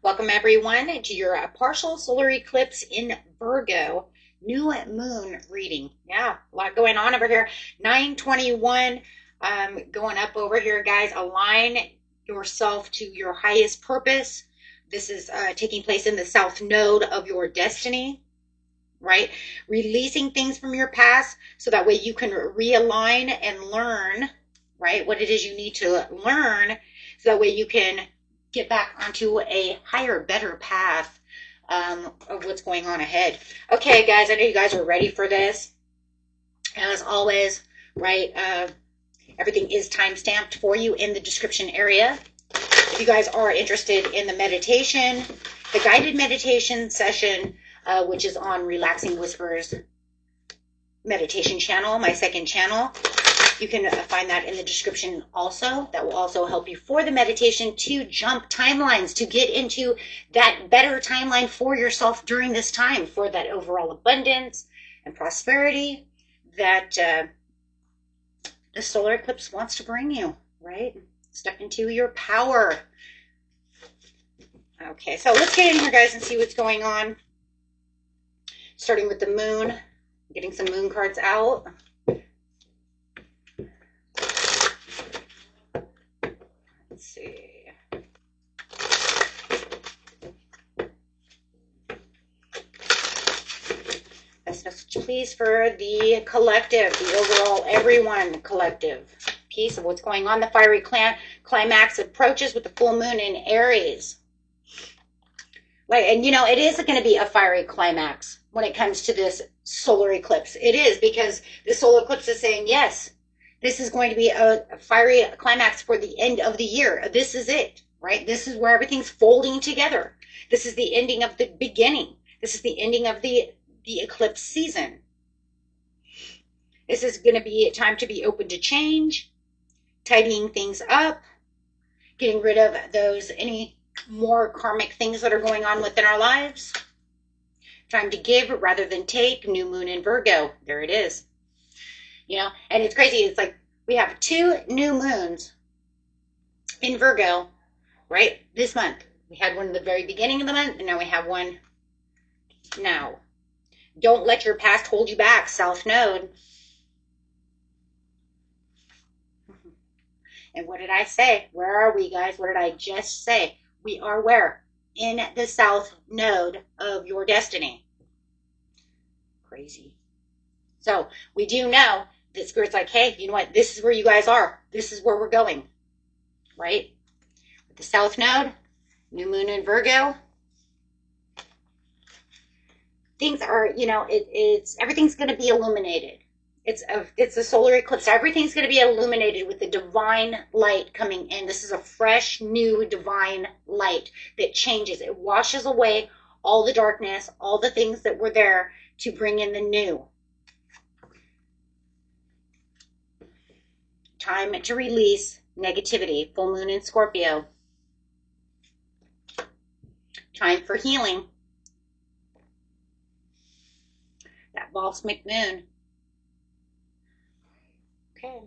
Welcome everyone to your partial solar eclipse in Virgo new moon reading. Yeah, a lot going on over here. 921 going up over here, guys. Align yourself to your highest purpose. This is taking place in the south node of your destiny, right? Releasing things from your past so that way you can realign and learn, right, what it is you need to learn so that way you can get back onto a higher, better path of what's going on ahead. Okay, guys, I know you guys are ready for this. As always, right, everything is time-stamped for you in the description area. If you guys are interested in the meditation, the guided meditation session, which is on Relaxing Whispers meditation channel, my second channel, you can find that in the description also. That will also help you for the meditation to jump timelines, to get into that better timeline for yourself during this time, for that overall abundance and prosperity that the solar eclipse wants to bring you, right? Step into your power. Okay, so let's get in here, guys, and see what's going on. Starting with the moon, getting some moon cards out. Let's see. Best message, please, for the collective, the overall everyone collective piece of what's going on. The fiery climax approaches with the full moon in Aries. Like, and you know, it is going to be a fiery climax when it comes to this solar eclipse. It is, because the solar eclipse is saying, yes, this is going to be a fiery climax for the end of the year. This is it, right? This is where everything's folding together. This is the ending of the beginning. This is the ending of the eclipse season. This is going to be a time to be open to change, tidying things up, getting rid of those, any more karmic things that are going on within our lives. Time to give rather than take. New moon in Virgo. There it is. You know, and it's crazy. It's like we have 2 new moons in Virgo, right, this month. We had one in the very beginning of the month, and now we have one now. Don't let your past hold you back, South Node. And what did I say? Where are we, guys? What did I just say? We are where? In the South Node of your destiny. Crazy. So we do know that Spirit's like, hey, you know what? This is where you guys are. This is where we're going, right? With the South Node, new moon in Virgo. Things are, you know, it's everything's going to be illuminated. It's a solar eclipse. Everything's going to be illuminated with the divine light coming in. This is a fresh, new divine light that changes. It washes away all the darkness, all the things that were there to bring in the new. Time to release negativity. Full moon in Scorpio. Time for healing. That balsamic moon. Okay.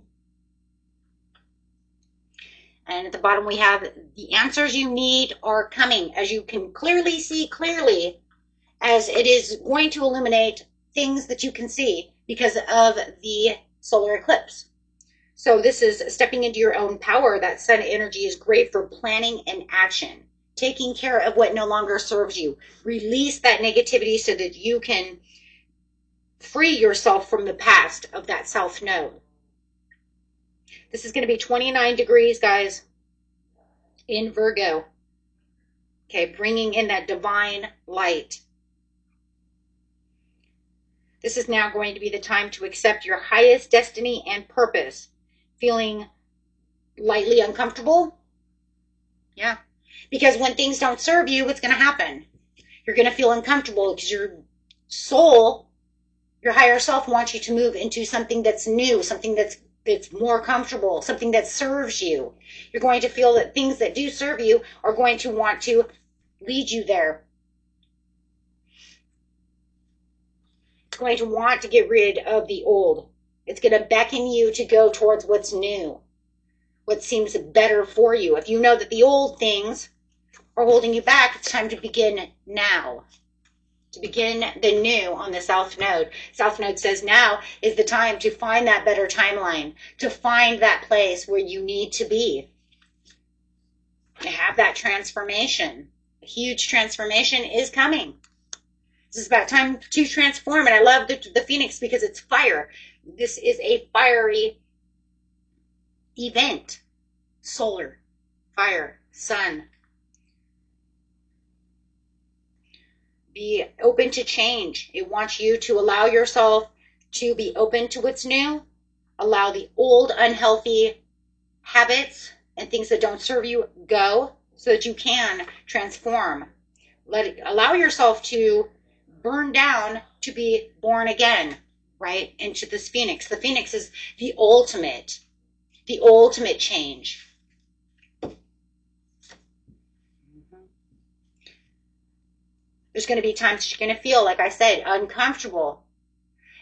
And at the bottom we have the answers you need are coming, as you can clearly see clearly, as it is going to illuminate things that you can see because of the solar eclipse. So this is stepping into your own power. That sun energy is great for planning and action, taking care of what no longer serves you. Release that negativity so that you can free yourself from the past of that South Node. This is going to be 29 degrees, guys, in Virgo. Okay, bringing in that divine light. This is now going to be the time to accept your highest destiny and purpose. Feeling lightly uncomfortable? Yeah. Because when things don't serve you, what's going to happen? You're going to feel uncomfortable because your soul, your higher self, wants you to move into something that's new, something that's more comfortable, something that serves you. You're going to feel that things that do serve you are going to want to lead you there. It's going to want to get rid of the old. It's going to beckon you to go towards what's new, what seems better for you. If you know that the old things are holding you back, it's time to begin now. To begin the new on the South Node. South Node says now is the time to find that better timeline, to find that place where you need to be, to have that transformation. A huge transformation is coming. This is about time to transform, and I love the Phoenix because it's fire. This is a fiery event. Solar, fire, sun. Be open to change. It wants you to allow yourself to be open to what's new. Allow the old unhealthy habits and things that don't serve you go so that you can transform. Allow yourself to burn down to be born again, right? Into this Phoenix. The Phoenix is the ultimate change. There's going to be times you're going to feel, like I said, uncomfortable.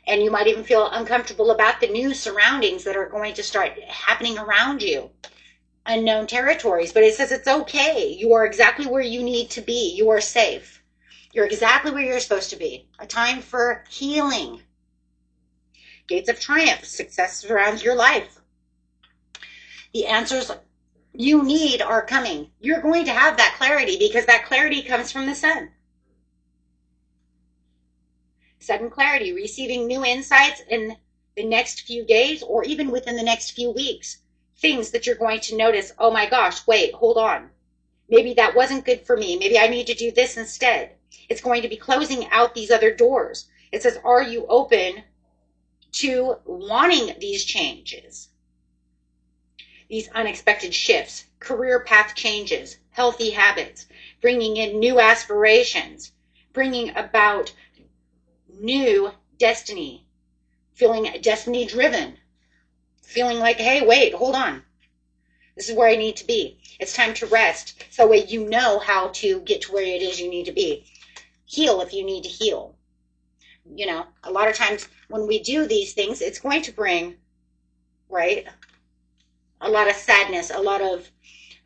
And you might even feel uncomfortable about the new surroundings that are going to start happening around you. Unknown territories. But it says it's okay. You are exactly where you need to be. You are safe. You're exactly where you're supposed to be. A time for healing. Gates of triumph. Success surrounds your life. The answers you need are coming. You're going to have that clarity because that clarity comes from the sun. Sudden clarity, receiving new insights in the next few days or even within the next few weeks. Things that you're going to notice, oh my gosh, wait, hold on. Maybe that wasn't good for me. Maybe I need to do this instead. It's going to be closing out these other doors. It says, are you open to wanting these changes? These unexpected shifts, career path changes, healthy habits, bringing in new aspirations, bringing about new destiny, feeling destiny driven, feeling like, hey, wait, hold on. This is where I need to be. It's time to rest. So that way you know how to get to where it is you need to be. Heal if you need to heal. You know, a lot of times when we do these things, it's going to bring, right, a lot of sadness, a lot of,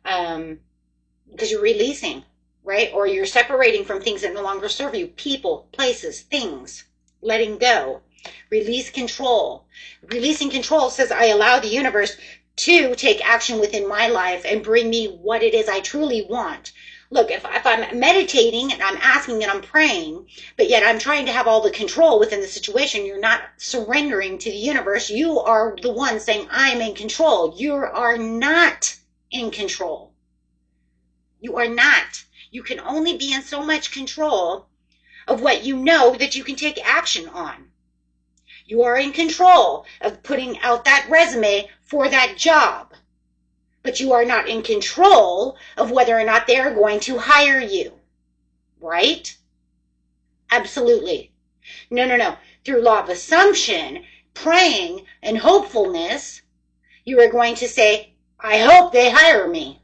because you're releasing, right? Or you're separating from things that no longer serve you. People, places, things. Letting go. Release control. Releasing control says I allow the universe to take action within my life and bring me what it is I truly want. Look, if I'm meditating and I'm asking and I'm praying, but yet I'm trying to have all the control within the situation, you're not surrendering to the universe. You are the one saying, I'm in control. You are not in control. You are not. You can only be in so much control of what you know that you can take action on. You are in control of putting out that resume for that job, but you are not in control of whether or not they are going to hire you, right? Absolutely. No. Through law of assumption, praying, and hopefulness, you are going to say, I hope they hire me.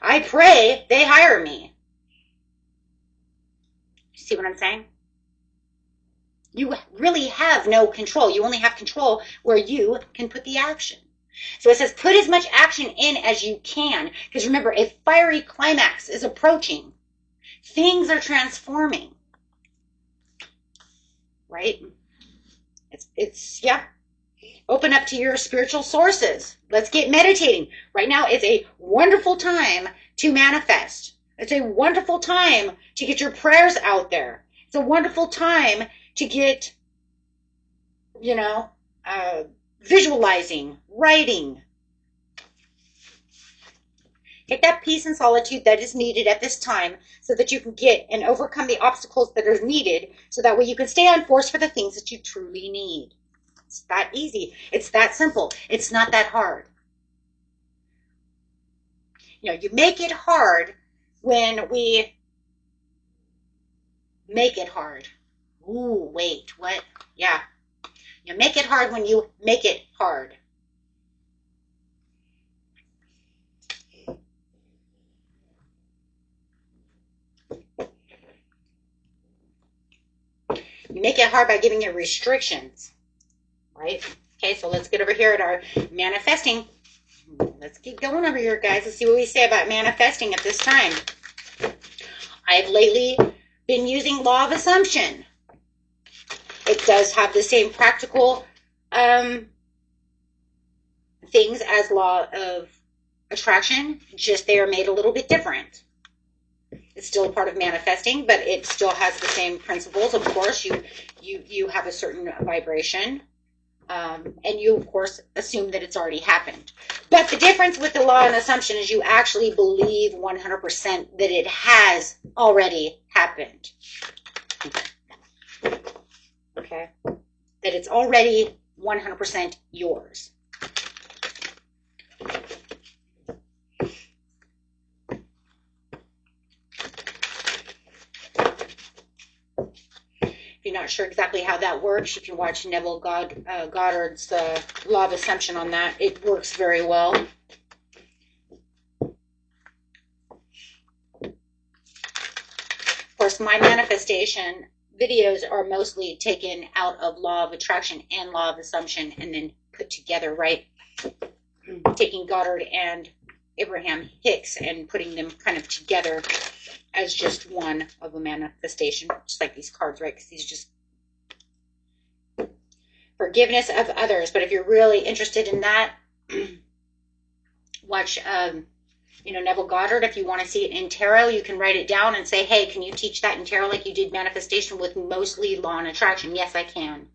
I pray they hire me. See what I'm saying? You really have no control. You only have control where you can put the action. So it says put as much action in as you can. Because remember, a fiery climax is approaching. Things are transforming. Right? It's yeah. Open up to your spiritual sources. Let's get meditating. Right now is a wonderful time to manifest. It's a wonderful time to get your prayers out there. It's a wonderful time to get, visualizing, writing. Get that peace and solitude that is needed at this time so that you can get and overcome the obstacles that are needed so that way you can stay on course for the things that you truly need. It's that easy. It's that simple. It's not that hard. You make it hard when we make it hard. Ooh, wait, what? Yeah. You make it hard when you make it hard. You make it hard by giving it restrictions, right? Okay, so let's get over here at our manifesting. Let's keep going over here, guys. Let's see what we say about manifesting at this time. I've lately been using law of assumption. It does have the same practical things as law of attraction, just they are made a little bit different. It's still a part of manifesting, but it still has the same principles. Of course, you have a certain vibration, and you, of course, assume that it's already happened. But the difference with the law and assumption is you actually believe 100% that it has already happened. Okay? That it's already 100% yours. If you're not sure exactly how that works, you can watch Neville Goddard's Law of Assumption on that. It works very well. Of course, my manifestation videos are mostly taken out of Law of Attraction and Law of Assumption and then put together, right? Taking Goddard and Abraham Hicks and putting them kind of together as just one of a manifestation, just like these cards, right? Because these are just forgiveness of others. But if you're really interested in that, watch, Neville Goddard. If you want to see it in tarot, you can write it down and say, hey, can you teach that in tarot like you did manifestation with mostly law and attraction? Yes, I can.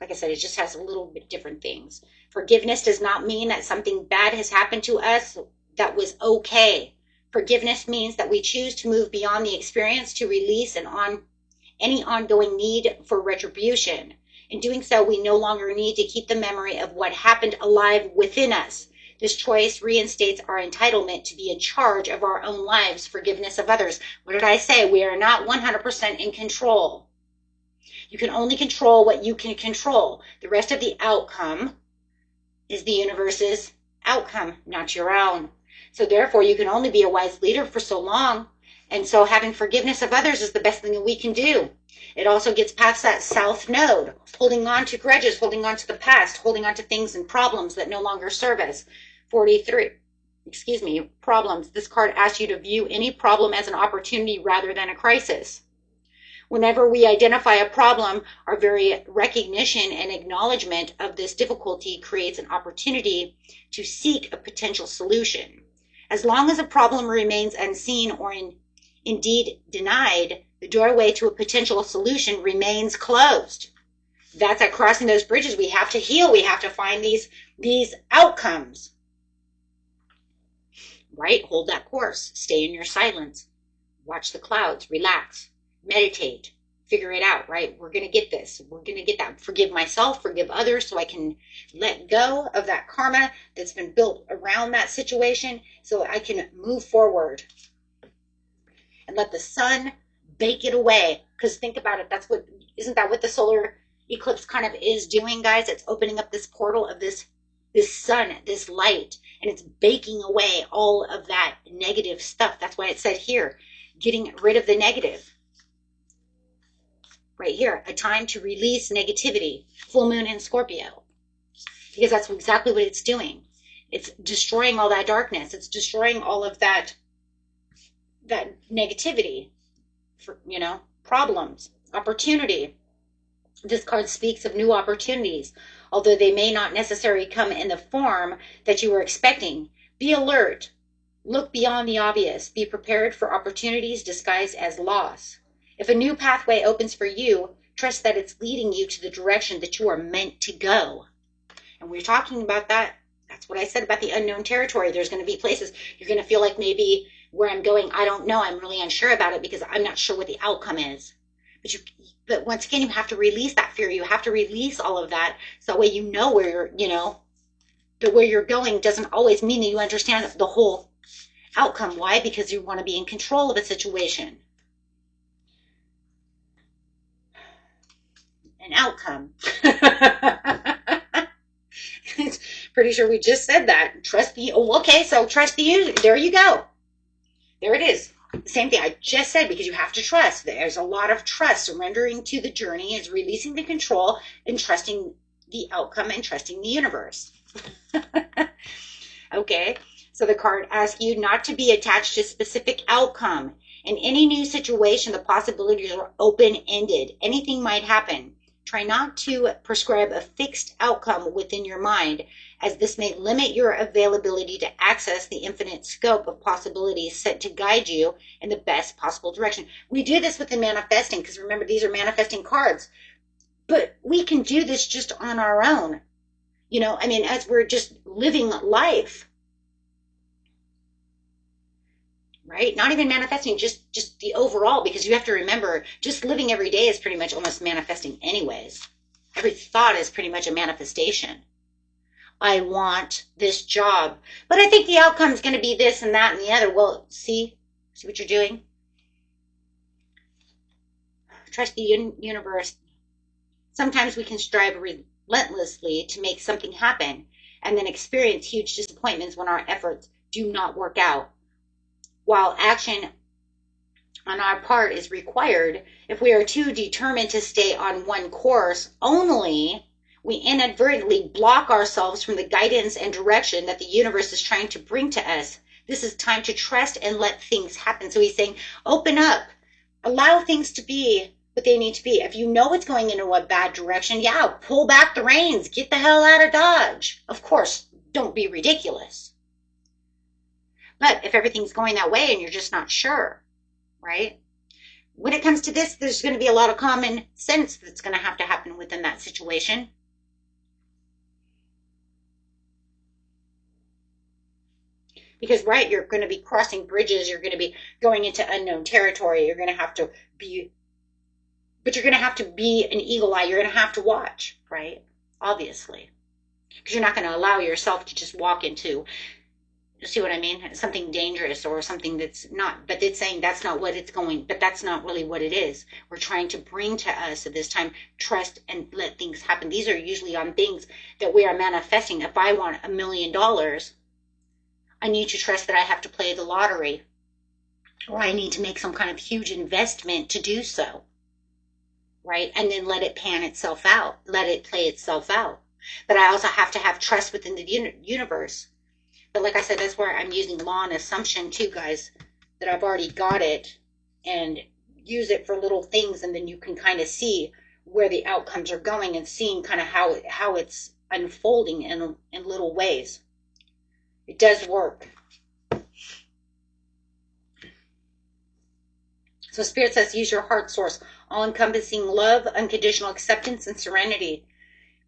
Like I said, it just has a little bit different things. Forgiveness does not mean that something bad has happened to us that was okay. Forgiveness means that we choose to move beyond the experience to release any ongoing need for retribution. In doing so, we no longer need to keep the memory of what happened alive within us. This choice reinstates our entitlement to be in charge of our own lives. Forgiveness of others. What did I say? We are not 100% in control. You can only control what you can control. The rest of the outcome is the universe's outcome, not your own. So therefore, you can only be a wise leader for so long. And so having forgiveness of others is the best thing that we can do. It also gets past that south node, holding on to grudges, holding on to the past, holding on to things and problems that no longer serve us. 43, problems. This card asks you to view any problem as an opportunity rather than a crisis. Whenever we identify a problem, our very recognition and acknowledgement of this difficulty creates an opportunity to seek a potential solution. As long as a problem remains unseen or indeed denied, the doorway to a potential solution remains closed. That's at crossing those bridges. We have to heal. We have to find these outcomes. Right? Hold that course. Stay in your silence. Watch the clouds. Relax. Meditate. Figure it out, right? We're going to get this. We're going to get that. Forgive myself. Forgive others so I can let go of that karma that's been built around that situation so I can move forward and let the sun bake it away. Because think about it. Isn't that what the solar eclipse kind of is doing, guys? It's opening up this portal of this sun, this light, and it's baking away all of that negative stuff. That's why it said here, getting rid of the negative. Right here, a time to release negativity. Full moon in Scorpio. Because that's exactly what it's doing. It's destroying all that darkness. It's destroying all of that negativity. Problems. Opportunity. This card speaks of new opportunities, although they may not necessarily come in the form that you were expecting. Be alert. Look beyond the obvious. Be prepared for opportunities disguised as loss. If a new pathway opens for you, trust that it's leading you to the direction that you are meant to go. And we're talking about that. That's what I said about the unknown territory. There's going to be places you're going to feel like maybe where I'm going, I don't know. I'm really unsure about it because I'm not sure what the outcome is. But once again, you have to release that fear. You have to release all of that. So that way you know where that where you're going doesn't always mean that you understand the whole outcome. Why? Because you want to be in control of a situation. An outcome. Pretty sure we just said that. Trust the, okay, so trust the user. There you go. There it is. The same thing I just said, because you have to trust. There's a lot of trust. Surrendering to the journey is releasing the control and trusting the outcome and trusting the universe. Okay, so the card asks you not to be attached to a specific outcome. In any new situation, the possibilities are open-ended. Anything might happen. Try not to prescribe a fixed outcome within your mind, as this may limit your availability to access the infinite scope of possibilities set to guide you in the best possible direction. We do this with the manifesting, because remember, these are manifesting cards. But we can do this just on our own. You know, I mean, as we're just living life. Right? Not even manifesting, just the overall, because you have to remember, just living every day is pretty much almost manifesting anyways. Every thought is pretty much a manifestation. I want this job, but I think the outcome is going to be this and that and the other. Well, see what you're doing? Trust the universe. Sometimes we can strive relentlessly to make something happen and then experience huge disappointments when our efforts do not work out. While action on our part is required, if we are too determined to stay on one course only, we inadvertently block ourselves from the guidance and direction that the universe is trying to bring to us. This is time to trust and let things happen. So he's saying, open up, allow things to be what they need to be. If you know it's going into a bad direction, yeah, pull back the reins, get the hell out of Dodge. Of course, don't be ridiculous. But if everything's going that way and you're just not sure, right? When it comes to this, there's going to be a lot of common sense that's going to have to happen within that situation. Because, right, you're going to be crossing bridges. You're going to be going into unknown territory. You're going to have to be, but you're going to have to be an eagle eye. You're going to have to watch, right? Obviously. Because you're not going to allow yourself to just walk into, you see what I mean? Something dangerous or something that's not, but it's saying that's not what it's going, but that's not really what it is. We're trying to bring to us at this time, trust and let things happen. These are usually on things that we are manifesting. If I want $1 million, I need to trust that I have to play the lottery, or I need to make some kind of huge investment to do so, right? And then let it pan itself out, let it play itself out. But I also have to have trust within the universe. But like I said, that's where I'm using law and assumption too, guys, that I've already got it, and use it for little things, and then you can kind of see where the outcomes are going and seeing kind of how it's unfolding in little ways. It does work. So Spirit says, use your heart source, all-encompassing love, unconditional acceptance, and serenity.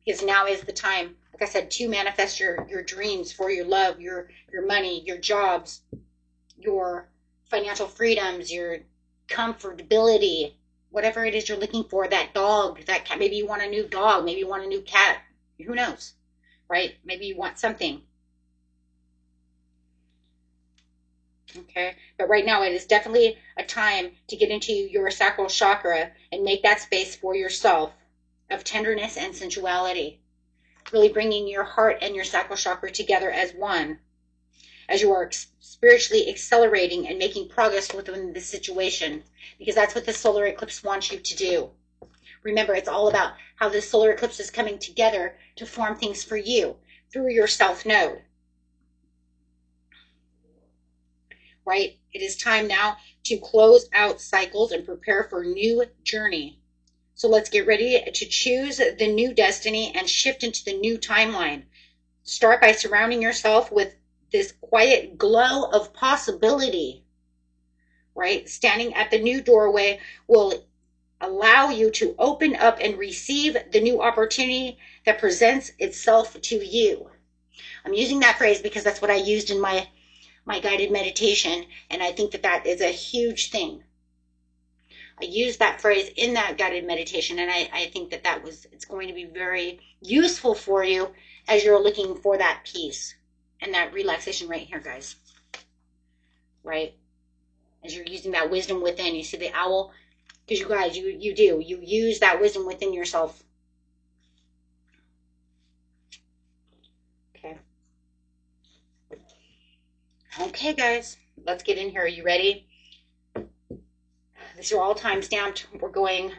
Because now is the time, like I said, to manifest your dreams for your love, your money, your jobs, your financial freedoms, your comfortability, whatever it is you're looking for, that dog, that cat. Maybe you want a new dog, maybe you want a new cat. Who knows, right? Maybe you want something. Okay, but right now it is definitely a time to get into your sacral chakra and make that space for yourself of tenderness and sensuality, really bringing your heart and your sacral chakra together as one, as you are spiritually accelerating and making progress within the situation, because that's what the solar eclipse wants you to do. Remember, it's all about how the solar eclipse is coming together to form things for you through your self node. Right? It is time now to close out cycles and prepare for a new journey. So let's get ready to choose the new destiny and shift into the new timeline. Start by surrounding yourself with this quiet glow of possibility, right? Standing at the new doorway will allow you to open up and receive the new opportunity that presents itself to you. I'm using that phrase because that's what I used in my guided meditation, and I think that is a huge thing. I used that phrase in that guided meditation, and I think that it's going to be very useful for you as you're looking for that peace and that relaxation right here, guys. Right? As you're using that wisdom within, you see the owl? Because you guys, you use that wisdom within yourself. Okay. Okay, guys, let's get in here. Are you ready? These are all time stamped. We're going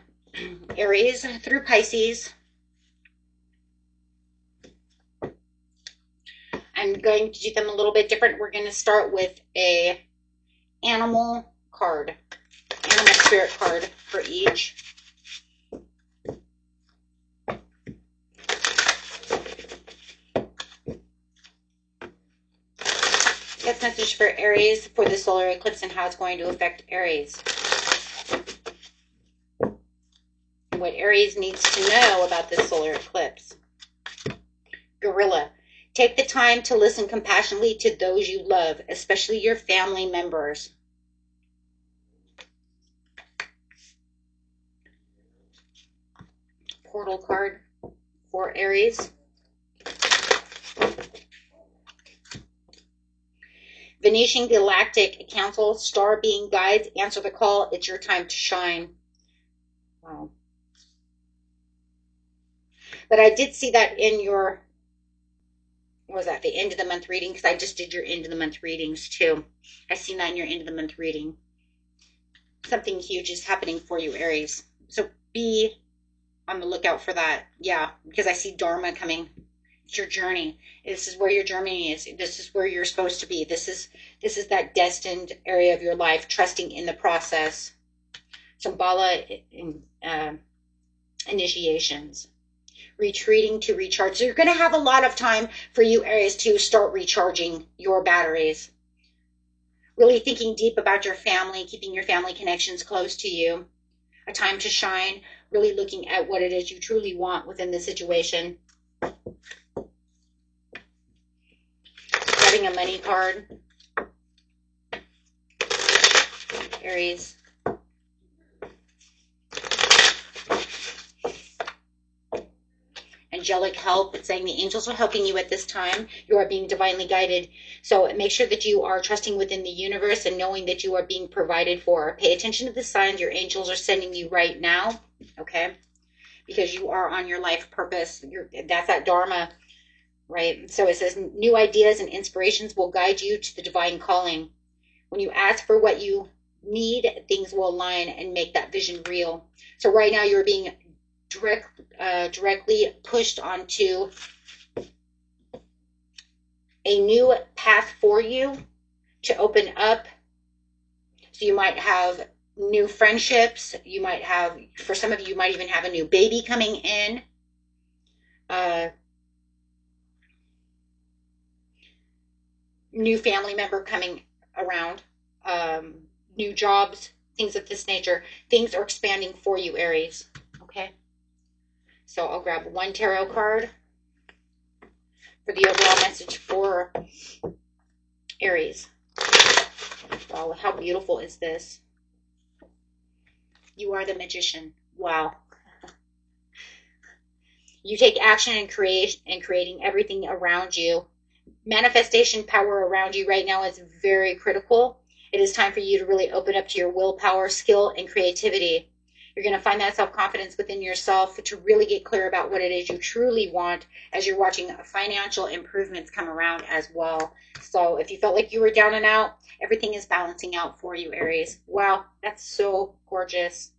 Aries through Pisces. I'm going to do them a little bit different. We're going to start with a animal card, animal spirit card for each. That's message for Aries for the solar eclipse and how it's going to affect Aries. What Aries needs to know about this solar eclipse. Gorilla. Take the time to listen compassionately to those you love, especially your family members. Portal card for Aries. Venetian Galactic Council, star being guides, answer the call. It's your time to shine. Wow. But I did see that in your, what was that, the end of the month reading? Because I just did your end of the month readings too. I seen that in your end of the month reading. Something huge is happening for you, Aries. So be on the lookout for that. Yeah, because I see Dharma coming. It's your journey. This is where your journey is. This is where you're supposed to be. This is that destined area of your life, trusting in the process. Shambhala initiations. Retreating to recharge. So you're going to have a lot of time for you, Aries, to start recharging your batteries. Really thinking deep about your family, keeping your family connections close to you. A time to shine. Really looking at what it is you truly want within the situation. Grabbing a money card. Aries. Angelic help. It's saying the angels are helping you at this time. You are being divinely guided. So make sure that you are trusting within the universe and knowing that you are being provided for. Pay attention to the signs your angels are sending you right now. Okay? Because you are on your life purpose. That's that Dharma. Right? So it says new ideas and inspirations will guide you to the divine calling. When you ask for what you need, things will align and make that vision real. So right now you're being directly pushed onto a new path for you to open up. So you might have new friendships. You might have, for some of you, you might even have a new baby coming in. New family member coming around, new jobs, things of this nature. Things are expanding for you, Aries. Okay. So I'll grab one tarot card for the overall message for Aries. Wow, how beautiful is this? You are the magician. Wow. You take action in creating everything around you. Manifestation power around you right now is very critical. It is time for you to really open up to your willpower, skill, and creativity. You're going to find that self-confidence within yourself to really get clear about what it is you truly want as you're watching financial improvements come around as well. So if you felt like you were down and out, everything is balancing out for you, Aries. Wow, that's so gorgeous.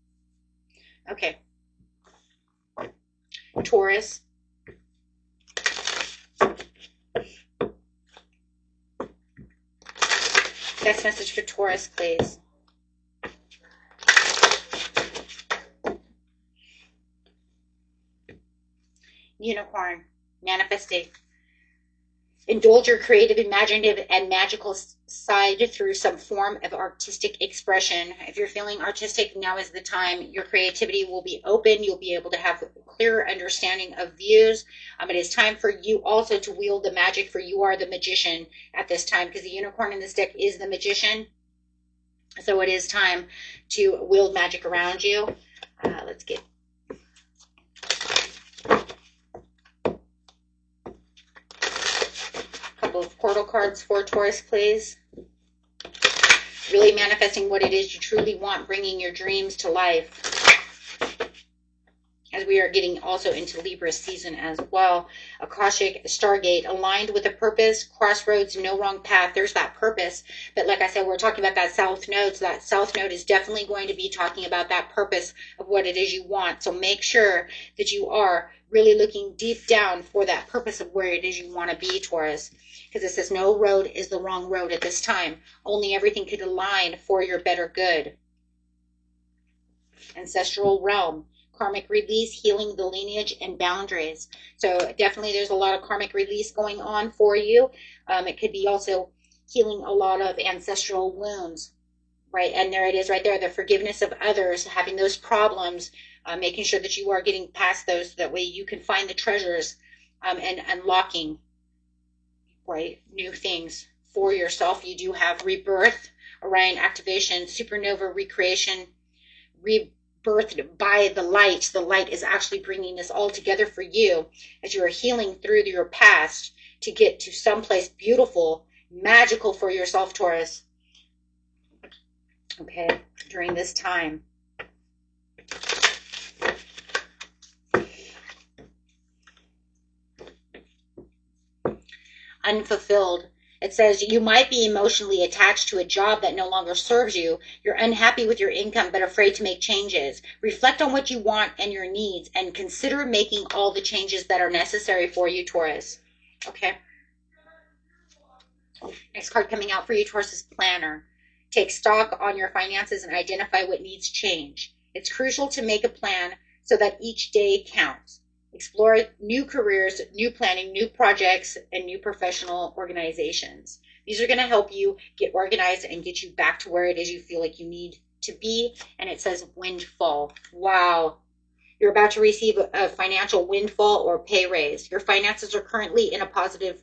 Okay. Taurus. Best message for Taurus, please. Unicorn. Manifesting. Indulge your creative, imaginative, and magical side through some form of artistic expression. If you're feeling artistic, now is the time. Your creativity will be open. You'll be able to have clearer understanding of views. It is time for you also to wield the magic, for you are the magician at this time, because the unicorn in this deck is the magician. So it is time to wield magic around you. Let's get couple of portal cards for Taurus, please. Really manifesting what it is you truly want, bringing your dreams to life. as we are getting also into Libra season as well. Akashic Stargate, aligned with a purpose, crossroads, no wrong path. There's that purpose. But like I said, we're talking about that South Node. So that South Node is definitely going to be talking about that purpose of what it is you want. So make sure that you are really looking deep down for that purpose of where it is you want to be, Taurus. Because it says no road is the wrong road at this time. Only everything could align for your better good. Ancestral realm, karmic release, healing the lineage and boundaries. So definitely there's a lot of karmic release going on for you. It could be also healing a lot of ancestral wounds, right? And there it is right there, the forgiveness of others, having those problems, making sure that you are getting past those so that way you can find the treasures and unlocking, right, new things for yourself. You do have rebirth, Orion activation, supernova recreation, rebirthed by the light. The light is actually bringing this all together for you as you are healing through your past to get to someplace beautiful, magical for yourself, Taurus. Okay, during this time. Unfulfilled. It says you might be emotionally attached to a job that no longer serves you. You're unhappy with your income but afraid to make changes. Reflect on what you want and your needs and consider making all the changes that are necessary for you, Taurus. Okay. Next card coming out for you, Taurus, is Planner. Take stock on your finances and identify what needs change. It's crucial to make a plan so that each day counts. Explore new careers, new planning, new projects, and new professional organizations. These are going to help you get organized and get you back to where it is you feel like you need to be. And it says windfall. Wow. You're about to receive a financial windfall or pay raise. Your finances are currently in a positive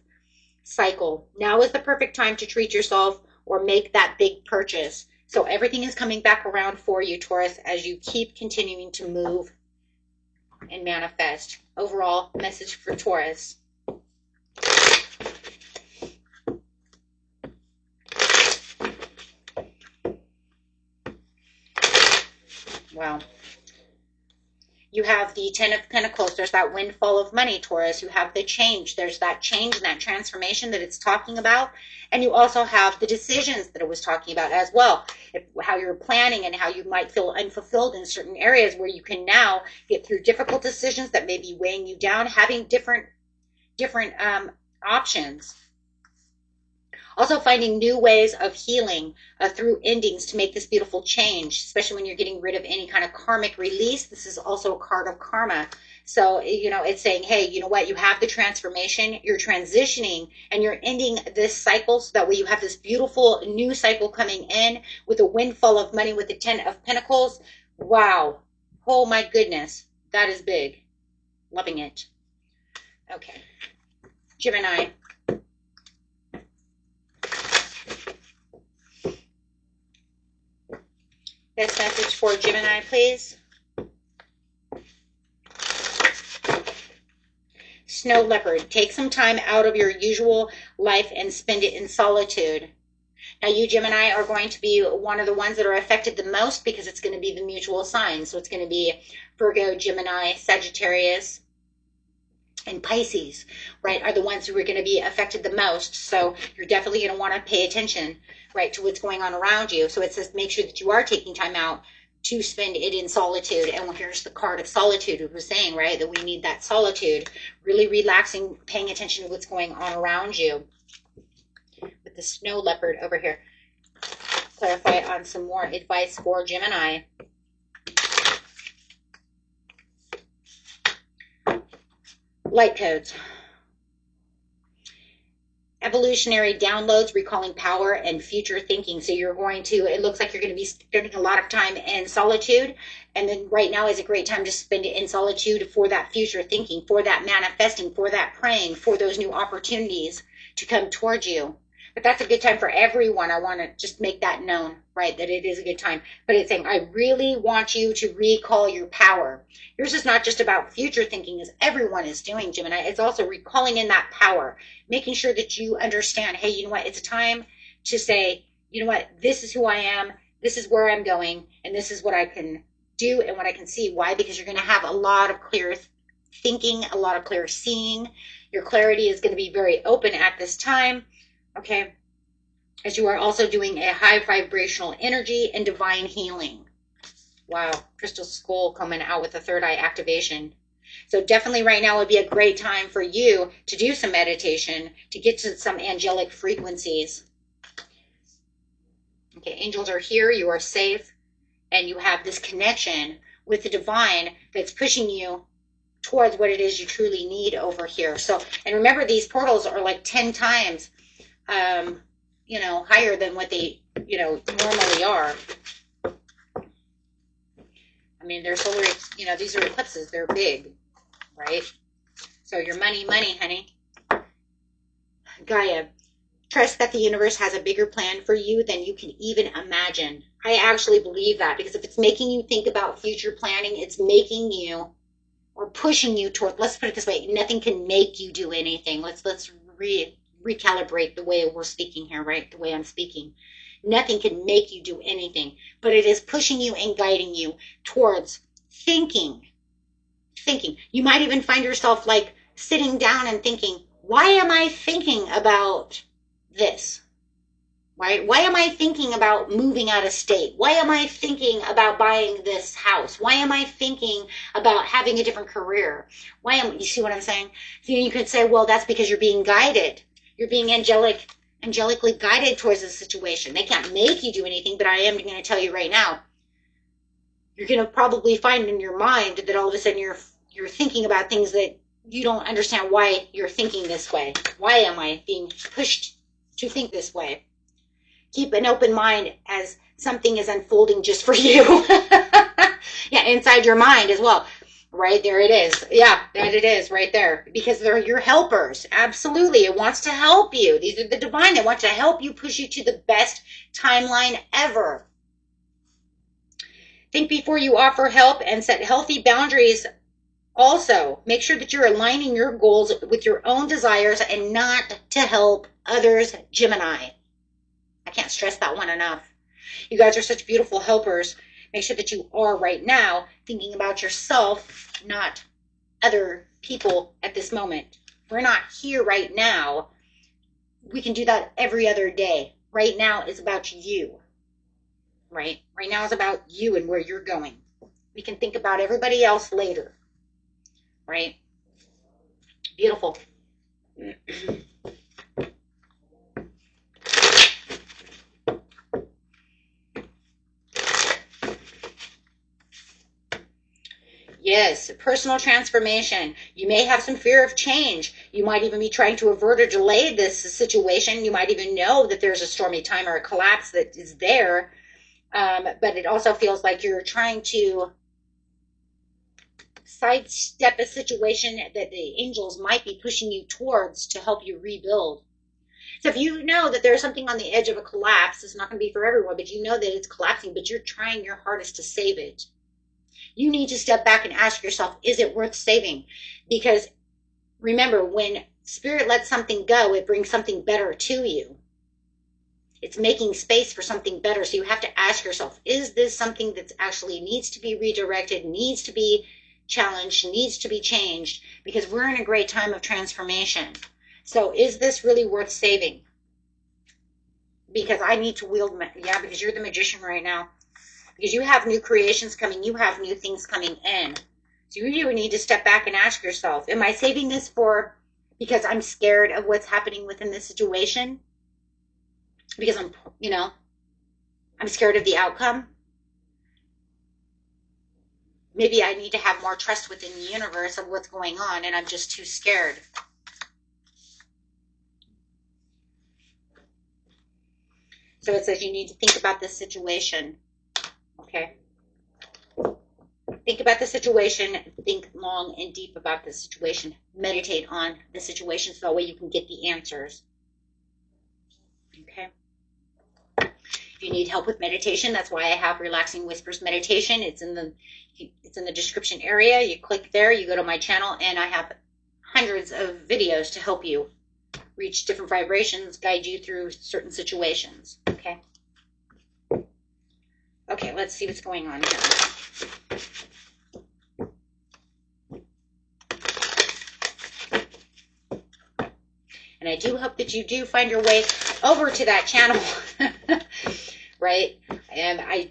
cycle. Now is the perfect time to treat yourself or make that big purchase. So everything is coming back around for you, Taurus, as you keep continuing to move and manifest. Overall message for Taurus. Wow. You have the Ten of Pentacles. There's that windfall of money, Taurus. You have the change. There's that change and that transformation that it's talking about. And you also have the decisions that it was talking about as well. How you're planning and how you might feel unfulfilled in certain areas where you can now get through difficult decisions that may be weighing you down, having different options. Also finding new ways of healing through endings to make this beautiful change, especially when you're getting rid of any kind of karmic release. This is also a card of karma. So, you know, it's saying, hey, you know what? You have the transformation, you're transitioning, and you're ending this cycle so that way you have this beautiful new cycle coming in with a windfall of money with the Ten of Pentacles. Wow. Oh, my goodness. That is big. Loving it. Okay. Gemini. Best message for Gemini, please. Snow Leopard. Take some time out of your usual life and spend it in solitude. Now, you Gemini are going to be one of the ones that are affected the most because it's going to be the mutual signs. So it's going to be Virgo, Gemini, Sagittarius, and Pisces, right, are the ones who are going to be affected the most. So you're definitely going to want to pay attention, right, to what's going on around you. So it says make sure that you are taking time out to spend it in solitude. And here's the card of solitude. It was saying, right, that we need that solitude, really relaxing, paying attention to what's going on around you. With the Snow Leopard over here. Clarify on some more advice for Gemini. Light codes. Evolutionary downloads, recalling power, and future thinking. So you're going to, it looks like you're going to be spending a lot of time in solitude. And then right now is a great time to spend it in solitude for that future thinking, for that manifesting, for that praying, for those new opportunities to come towards you. But that's a good time for everyone. I want to just make that known, right, that it is a good time. But it's saying, I really want you to recall your power. Yours is not just about future thinking, as everyone is doing, Gemini. It's also recalling in that power, making sure that you understand, hey, you know what, it's a time to say, you know what, this is who I am, this is where I'm going, and this is what I can do and what I can see. Why? Because you're going to have a lot of clear thinking, a lot of clear seeing. Your clarity is going to be very open at this time, okay? As you are also doing a high vibrational energy and divine healing. Wow, Crystal Skull coming out with a third eye activation. So definitely right now would be a great time for you to do some meditation, to get to some angelic frequencies. Okay, angels are here, you are safe, and you have this connection with the divine that's pushing you towards what it is you truly need over here. So, and remember, these portals are like 10 times, you know, higher than what they, you know, normally are. I mean, they're solar, you know, these are eclipses, they're big, right? So your money, honey. Gaia, trust that the universe has a bigger plan for you than you can even imagine. I actually believe that, because if it's making you think about future planning, it's making you, or pushing you toward, let's put it this way, nothing can make you do anything. Let's recalibrate the way we're speaking here, right? The way I'm speaking. Nothing can make you do anything, but it is pushing you and guiding you towards thinking. You might even find yourself like sitting down and thinking, why am I thinking about this? Why am I thinking about moving out of state? Why am I thinking about buying this house? Why am I thinking about having a different career? You see what I'm saying? So you could say, well, that's because you're being guided. You're being angelically guided towards the situation. They can't make you do anything, but I am going to tell you right now, you're going to probably find in your mind that all of a sudden you're thinking about things that you don't understand why you're thinking this way. Why am I being pushed to think this way? Keep an open mind as something is unfolding just for you. Yeah, inside your mind as well. Right there it is. Yeah, that it is right there. Because they're your helpers. Absolutely. It wants to help you. These are the divine that want to help you, push you to the best timeline ever. Think before you offer help and set healthy boundaries. Also, make sure that you're aligning your goals with your own desires and not to help others, Gemini. I can't stress that one enough. You guys are such beautiful helpers. Make sure that you are right now thinking about yourself, not other people at this moment. We're not here right now. We can do that every other day. Right now is about you. Right? Right now is about you and where you're going. We can think about everybody else later. Right? Beautiful. Yes, personal transformation. You may have some fear of change. You might even be trying to avert or delay this situation. You might even know that there's a stormy time or a collapse that is there. But it also feels like you're trying to sidestep a situation that the angels might be pushing you towards to help you rebuild. So if you know that there's something on the edge of a collapse, it's not going to be for everyone, but you know that it's collapsing, but you're trying your hardest to save it. You need to step back and ask yourself, is it worth saving? Because remember, when spirit lets something go, it brings something better to you. It's making space for something better. So you have to ask yourself, is this something that actually needs to be redirected, needs to be challenged, needs to be changed? Because we're in a great time of transformation. So is this really worth saving? Because I need to wield, yeah, because you're the magician right now. Because you have new creations coming, you have new things coming in. So you need to step back and ask yourself, am I saving this because I'm scared of what's happening within this situation? Because I'm scared of the outcome? Maybe I need to have more trust within the universe of what's going on and I'm just too scared. So it says you need to think about this situation. Okay. Think about the situation. Think long and deep about the situation. Meditate on the situation so that way you can get the answers. Okay. If you need help with meditation, that's why I have Relaxing Whispers meditation. It's in the description area. You click there, you go to my channel, and I have hundreds of videos to help you reach different vibrations, guide you through certain situations. Okay. Okay, let's see what's going on here. And I do hope that you do find your way over to that channel, right? And I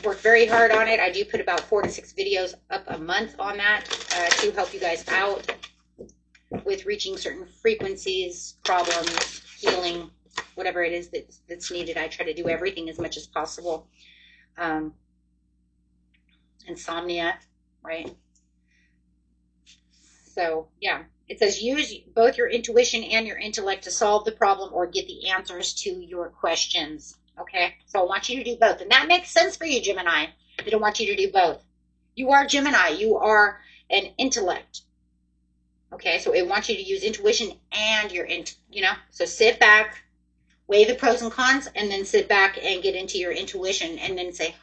work very hard on it. I do put about 4 to 6 videos up a month on that to help you guys out with reaching certain frequencies, problems, healing, whatever it is that's needed. I try to do everything as much as possible. Insomnia, right? So, yeah. It says use both your intuition and your intellect to solve the problem or get the answers to your questions. Okay? So I want you to do both. And that makes sense for you, Gemini. They don't want you to do both. You are Gemini. You are an intellect. Okay? So it wants you to use intuition and your, so sit back, weigh the pros and cons, and then sit back and get into your intuition and then say,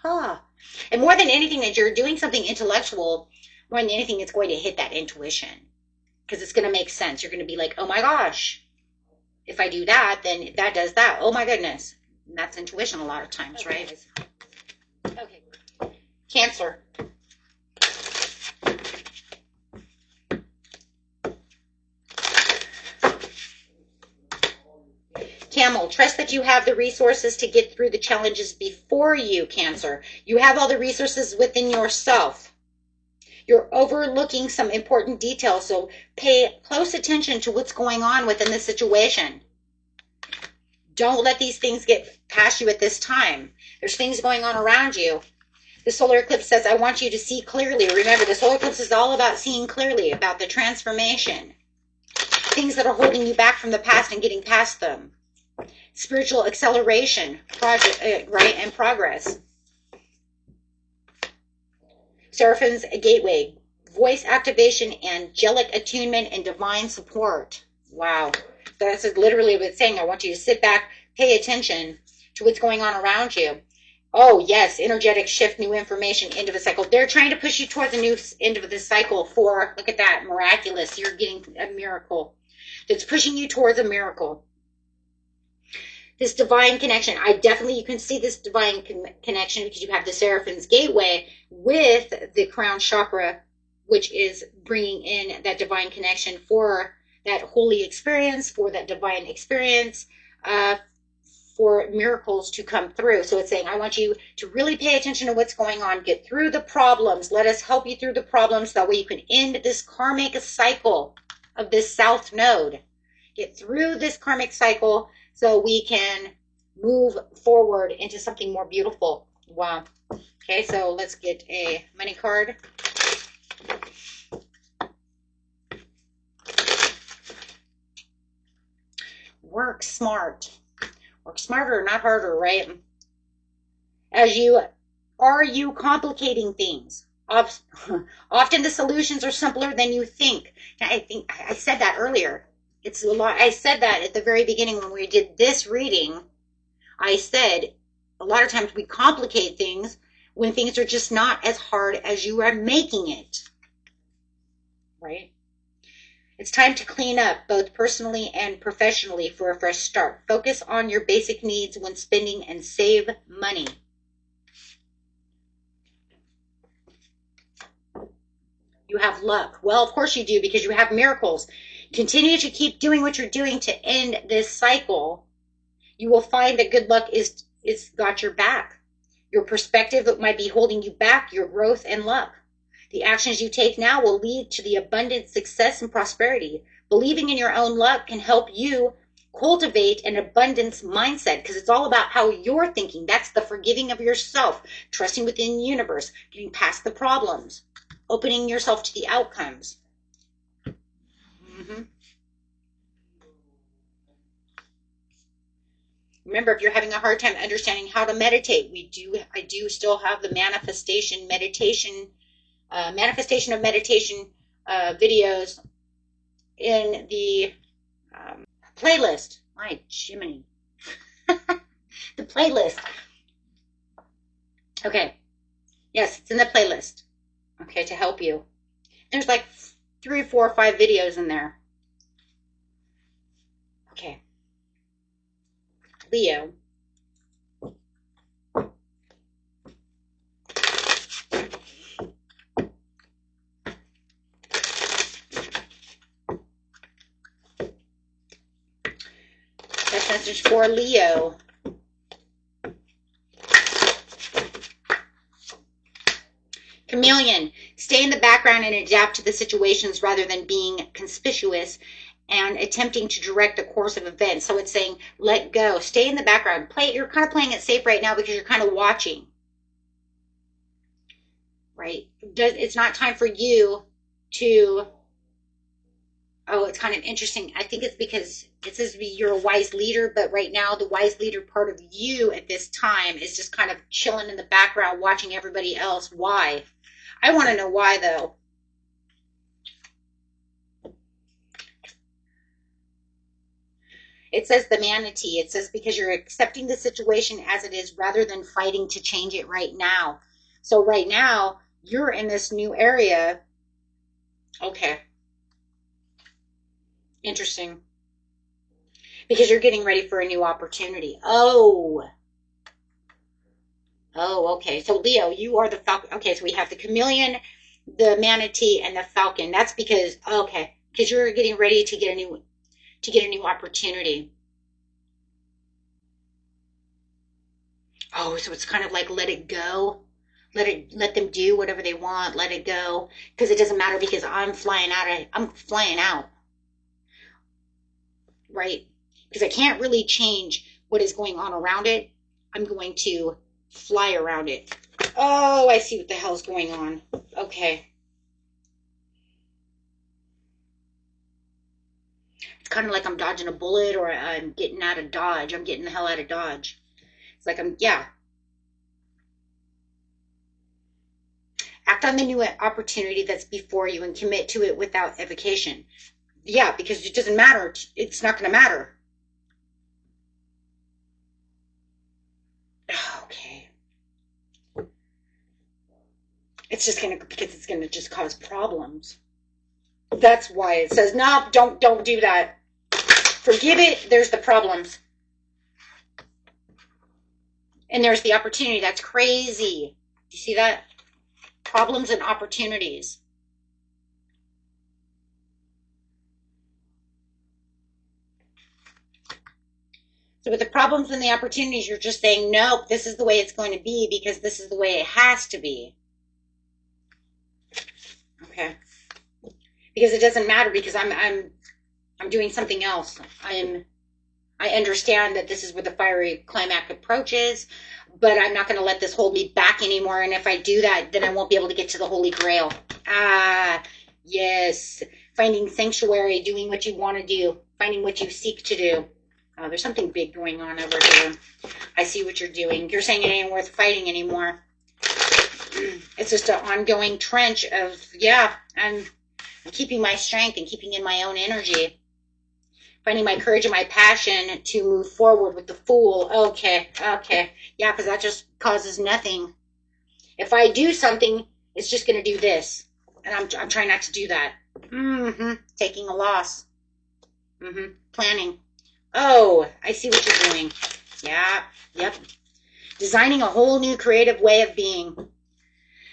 And more than anything, that you're doing something intellectual, more than anything, it's going to hit that intuition. Because it's going to make sense. You're going to be like, oh my gosh, if I do that, then that does that. Oh my goodness. And that's intuition a lot of times, right? Okay. Cancer. Camel, trust that you have the resources to get through the challenges before you, Cancer. You have all the resources within yourself. You're overlooking some important details, so pay close attention to what's going on within the situation. Don't let these things get past you at this time. There's things going on around you. The solar eclipse says, I want you to see clearly. Remember, the solar eclipse is all about seeing clearly, about the transformation. Things that are holding you back from the past and getting past them. Spiritual acceleration, right, and progress. Seraphim's gateway, voice activation, angelic attunement, and divine support. Wow. That's literally what it's saying. I want you to sit back, pay attention to what's going on around you. Oh, yes, energetic shift, new information, end of a cycle. They're trying to push you towards a new end of the cycle for, look at that, miraculous. You're getting a miracle. That's pushing you towards a miracle. This divine connection, you can see this divine connection because you have the Seraphim's gateway with the crown chakra, which is bringing in that divine connection for that holy experience, for that divine experience, for miracles to come through. So it's saying, I want you to really pay attention to what's going on, get through the problems. Let us help you through the problems. That way you can end this karmic cycle of this South Node. Get through this karmic cycle so we can move forward into something more beautiful. Wow. Okay, so let's get a money card. Work smart. Work smarter, not harder, right? Are you complicating things? Often the solutions are simpler than you think. I think I said that earlier. It's a lot. I said that at the very beginning when we did this reading. I said a lot of times we complicate things when things are just not as hard as you are making it. Right? It's time to clean up both personally and professionally for a fresh start. Focus on your basic needs when spending and save money. You have luck. Well, of course you do, because you have miracles. Continue to keep doing what you're doing to end this cycle. You will find that good luck is got your back. Your perspective might be holding you back, your growth and luck. The actions you take now will lead to the abundant success and prosperity. Believing in your own luck can help you cultivate an abundance mindset, because it's all about how you're thinking. That's the forgiving of yourself, trusting within the universe, getting past the problems, opening yourself to the outcomes. Remember, if you're having a hard time understanding how to meditate, I do still have the manifestation of meditation videos in the playlist. My Jiminy. The playlist. Okay. Yes, it's in the playlist. Okay, to help you. There's like 3, 4, 5 videos in there. Okay. Leo. message for Leo. Chameleon, stay in the background and adapt to the situations rather than being conspicuous and attempting to direct the course of events. So it's saying, let go, stay in the background. You're kind of playing it safe right now because you're kind of watching. Right? It's not time for you to, oh, it's kind of interesting. I think it's because it says you're a wise leader, but right now the wise leader part of you at this time is just kind of chilling in the background, watching everybody else. Why? I want to know why, though. It says the manatee. It says because you're accepting the situation as it is rather than fighting to change it right now. So right now, you're in this new area. Okay. Interesting. Because you're getting ready for a new opportunity. Oh. Oh, okay. So Leo, you are the falcon. Okay, so we have the chameleon, the manatee, and the falcon. That's because, okay, because you're getting ready to get a new opportunity. Oh, so it's kind of like let it go. Let them do whatever they want. Let it go. Because it doesn't matter because I'm flying out. Right? Because I can't really change what is going on around it. I'm going to fly around it. Oh, I see what the hell's going on. Okay. It's kind of like I'm dodging a bullet or I'm getting out of Dodge. I'm getting the hell out of Dodge. It's like yeah. Act on the new opportunity that's before you and commit to it without evocation. Yeah, because it doesn't matter. It's not going to matter. Okay. It's just going to, because it's going to just cause problems. That's why it says, no, don't do that. Forgive it. There's the problems. And there's the opportunity. That's crazy. You see that? Problems and opportunities. So with the problems and the opportunities, you're just saying, nope, this is the way it's going to be because this is the way it has to be. Okay. Because it doesn't matter because I'm doing something else. I understand that this is where the fiery climax approaches, but I'm not going to let this hold me back anymore. And if I do that, then I won't be able to get to the Holy Grail. Ah, yes. Finding sanctuary, doing what you want to do, finding what you seek to do. Oh, there's something big going on over here. I see what you're doing. You're saying it ain't worth fighting anymore. It's just an ongoing trench of, yeah, I'm keeping my strength and keeping in my own energy. Finding my courage and my passion to move forward with the Fool. Okay. Yeah, because that just causes nothing. If I do something, it's just going to do this. And I'm trying not to do that. Taking a loss. Planning. Oh, I see what you're doing. Yeah, yep. Designing a whole new creative way of being.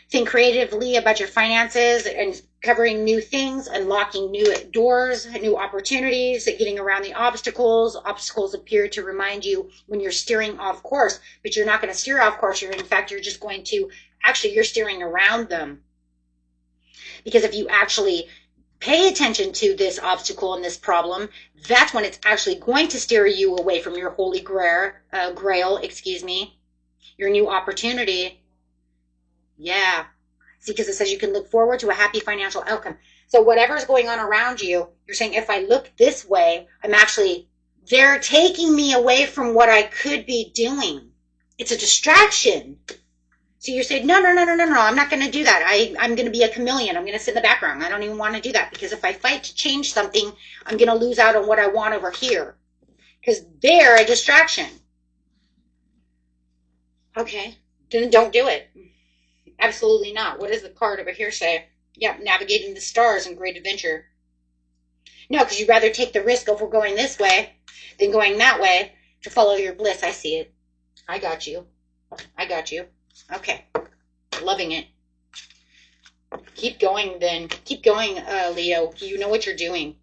Think creatively about your finances and covering new things, unlocking new doors, new opportunities, getting around the obstacles. Obstacles appear to remind you when you're steering off course, but you're not going to steer off course. You're just going to, you're steering around them. Because if you actually pay attention to this obstacle and this problem, that's when it's actually going to steer you away from your holy grail, your new opportunity. Yeah. See, because it says you can look forward to a happy financial outcome. So whatever's going on around you, you're saying, if I look this way, they're taking me away from what I could be doing. It's a distraction. So you're saying, no, I'm not going to do that. I'm going to be a chameleon. I'm going to sit in the background. I don't even want to do that because if I fight to change something, I'm going to lose out on what I want over here because they're a distraction. Okay, then don't do it. Absolutely not. What does the card over here say? Yeah, navigating the stars and great adventure. No, because you'd rather take the risk of going this way than going that way to follow your bliss. I see it. I got you. Okay. Loving it. Keep going then. Keep going, Leo. You know what you're doing.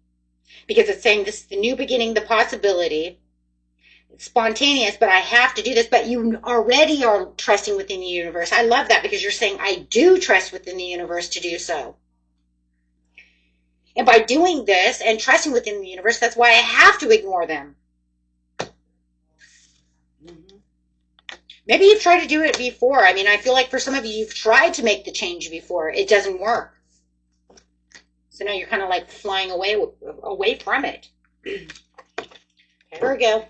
Because it's saying this is the new beginning, the possibility. spontaneous, but I have to do this. But you already are trusting within the universe. I love that, because you're saying, I do trust within the universe to do so. And by doing this and trusting within the universe, that's why I have to ignore them. Maybe you've tried to do it before. I mean, I feel like for some of you, you've tried to make the change before. It doesn't work. So now you're kind of like flying away from it. Okay, Virgo.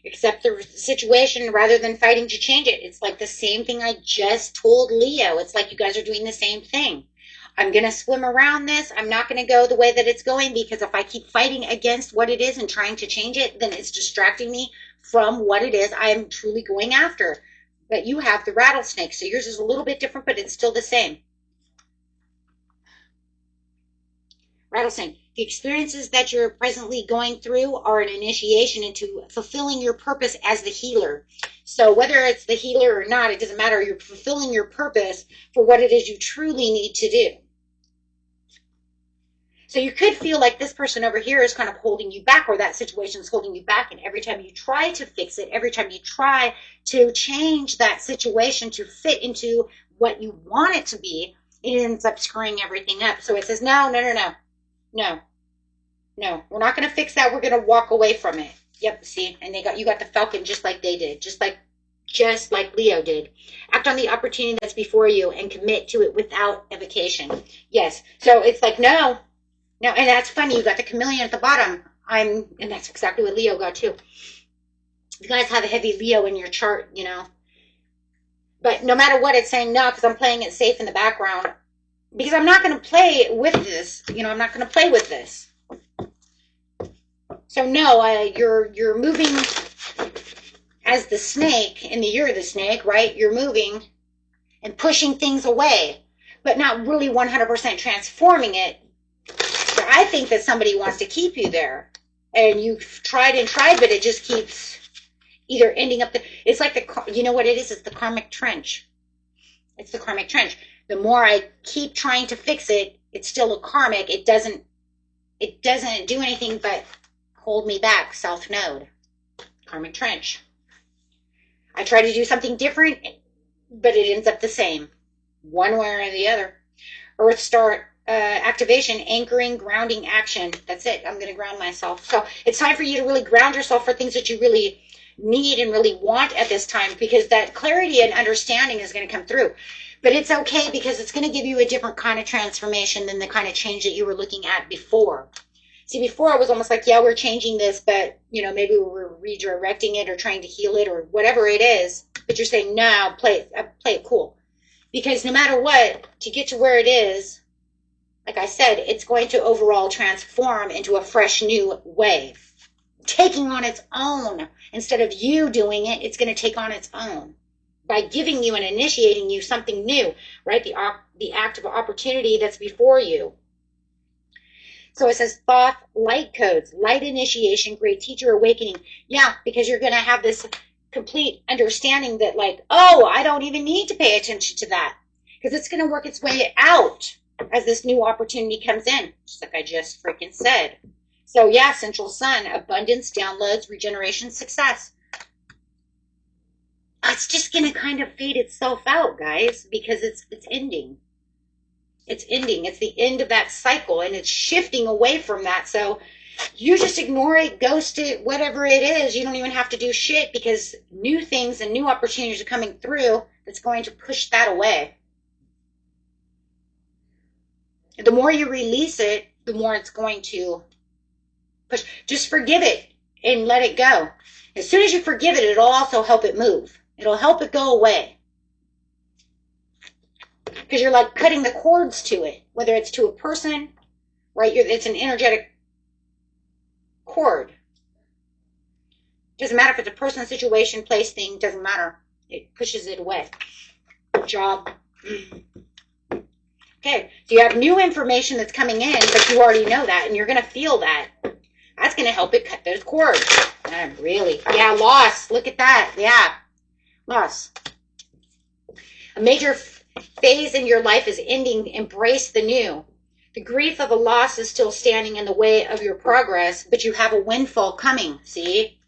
Accept the situation rather than fighting to change it. It's like the same thing I just told Leo. It's like you guys are doing the same thing. I'm going to swim around this. I'm not going to go the way that it's going, because if I keep fighting against what it is and trying to change it, then it's distracting me from what it is I'm truly going after. But you have the rattlesnake, so yours is a little bit different, but it's still the same. Rattlesnake. The experiences that you're presently going through are an initiation into fulfilling your purpose as the healer. So whether it's the healer or not, it doesn't matter. You're fulfilling your purpose for what it is you truly need to do. So you could feel like this person over here is kind of holding you back, or that situation is holding you back. And every time you try to fix it, every time you try to change that situation to fit into what you want it to be, it ends up screwing everything up. So it says, no, no, no, no. No, we're not going to fix that. We're going to walk away from it. Yep, see, and you got the Falcon just like they did, just like Leo did. Act on the opportunity that's before you and commit to it without evocation. Yes, so it's like, no, and that's funny. You got the chameleon at the bottom. And that's exactly what Leo got too. You guys have a heavy Leo in your chart, you know. But no matter what, it's saying no, because I'm playing it safe in the background. Because I'm not going to play with this. You know, I'm not going to play with this. So no, you're moving as the snake, and you're the snake, right? You're moving and pushing things away, but not really 100% transforming it. So I think that somebody wants to keep you there, and you've tried and tried, but it just keeps either ending up it's like you know what it is? It's the karmic trench. It's the karmic trench. The more I keep trying to fix it, it's still a karmic. It doesn't do anything but hold me back. South Node. Karmic trench. I try to do something different, but it ends up the same. One way or the other. Earth Star activation, anchoring, grounding action. That's it. I'm going to ground myself. So it's time for you to really ground yourself for things that you really need and really want at this time, because that clarity and understanding is going to come through. But it's okay, because it's going to give you a different kind of transformation than the kind of change that you were looking at before. See, before I was almost like, yeah, we're changing this, but, you know, maybe we're redirecting it or trying to heal it or whatever it is. But you're saying, no, play it cool. Because no matter what, to get to where it is, like I said, it's going to overall transform into a fresh new way. Taking on its own. Instead of you doing it, it's going to take on its own. By giving you and initiating you something new, right? The act of opportunity that's before you. So it says thought, light codes, light initiation, great teacher awakening. Yeah, because you're going to have this complete understanding that like, oh, I don't even need to pay attention to that, because it's going to work its way out as this new opportunity comes in, just like I just freaking said. So yeah, Central Sun, abundance, downloads, regeneration, success. It's just going to kind of fade itself out, guys, because it's ending. It's ending. It's the end of that cycle, and it's shifting away from that. So you just ignore it, ghost it, whatever it is. You don't even have to do shit, because new things and new opportunities are coming through that's going to push that away. The more you release it, the more it's going to push. Just forgive it and let it go. As soon as you forgive it, it'll also help it move. It'll help it go away. Because you're like cutting the cords to it, whether it's to a person, right? It's an energetic cord. Doesn't matter if it's a person, situation, place, thing, doesn't matter. It pushes it away. Job. Okay, so you have new information that's coming in, but you already know that, and you're going to feel that. That's going to help it cut those cords. Really? Yeah, loss. Look at that. Yeah, loss. A major phase in your life is ending. Embrace the new. The grief of a loss is still standing in the way of your progress, but you have a windfall coming, see?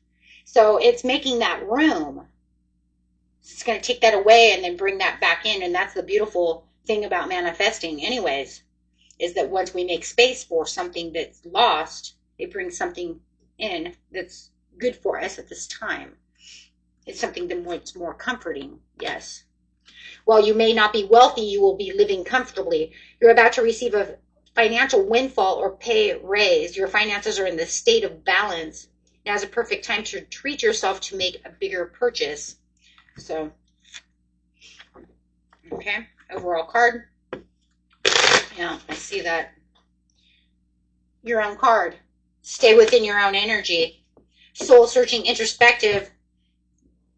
So it's making that room. It's going to take that away and then bring that back in. And that's the beautiful thing about manifesting anyways, is that once we make space for something that's lost, it brings something in that's good for us at this time. It's something that's more comforting, yes. While you may not be wealthy, you will be living comfortably. You're about to receive a financial windfall or pay raise. Your finances are in the state of balance. Now is a perfect time to treat yourself to make a bigger purchase. So, okay, overall card. Yeah, I see that. Your own card. Stay within your own energy. Soul-searching, introspective,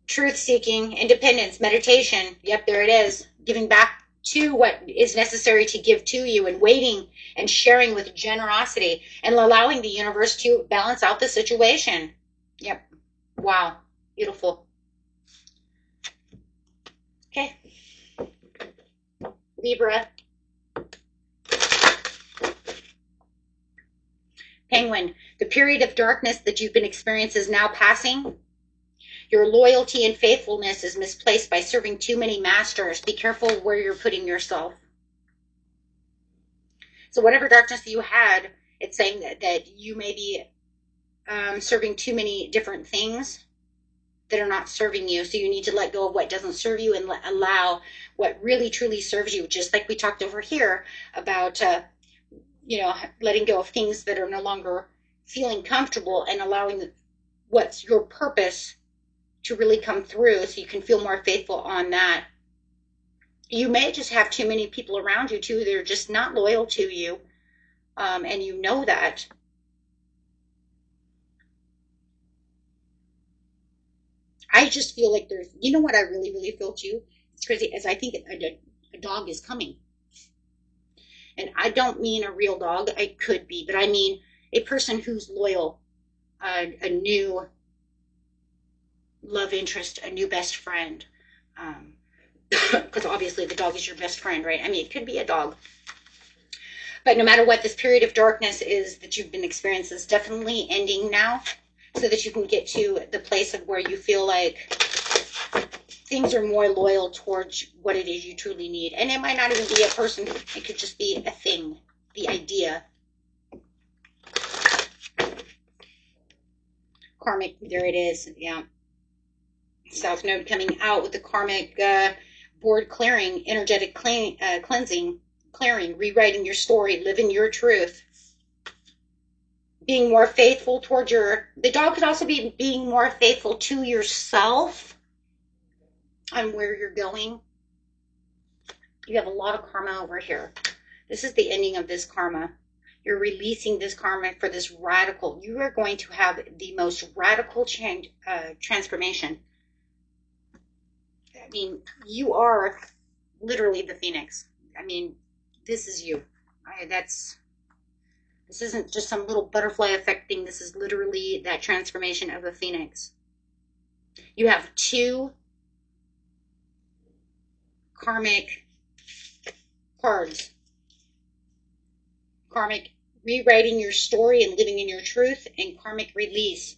truth-seeking, independence, meditation. Yep, there it is. Giving back to what is necessary to give to you, and waiting and sharing with generosity, and allowing the universe to balance out the situation. Yep. Wow. Beautiful. Okay. Libra. Penguin. The period of darkness that you've been experiencing is now passing. Your loyalty and faithfulness is misplaced by serving too many masters. Be careful where you're putting yourself. So whatever darkness you had, it's saying that you may be serving too many different things that are not serving you. So you need to let go of what doesn't serve you and allow what really truly serves you. Just like we talked over here about, letting go of things that are no longer feeling comfortable, and allowing what's your purpose to really come through, so you can feel more faithful on that. You may just have too many people around you too that are just not loyal to you, and you know that. I just feel like there's, you know what I really, really feel too? It's crazy, as I think a dog is coming. And I don't mean a real dog, it could be, but I mean a person who's loyal, a new love interest, a new best friend. Because obviously the dog is your best friend, right? I mean, it could be a dog. But no matter what, this period of darkness is that you've been experiencing is definitely ending now, so that you can get to the place of where you feel like things are more loyal towards what it is you truly need. And it might not even be a person. It could just be a thing, the idea. Karmic, there it is. Yeah. South Node coming out with the karmic board clearing, energetic cleansing, clearing, rewriting your story, living your truth. Being more faithful towards the dog could also be being more faithful to yourself on where you're going. You have a lot of karma over here. This is the ending of this karma. You're releasing this karma for this radical. You are going to have the most radical change, transformation. I mean, you are literally the phoenix. I mean, this is you. This isn't just some little butterfly effect thing. This is literally that transformation of a phoenix. You have 2 karmic cards. Karmic rewriting your story and living in your truth, and karmic release.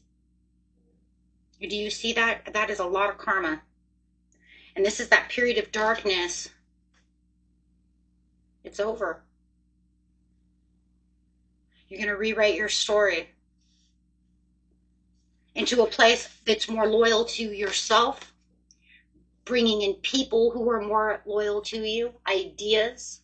Do you see that? That is a lot of karma. And this is that period of darkness. It's over. You're going to rewrite your story into a place that's more loyal to yourself, bringing in people who are more loyal to you, ideas.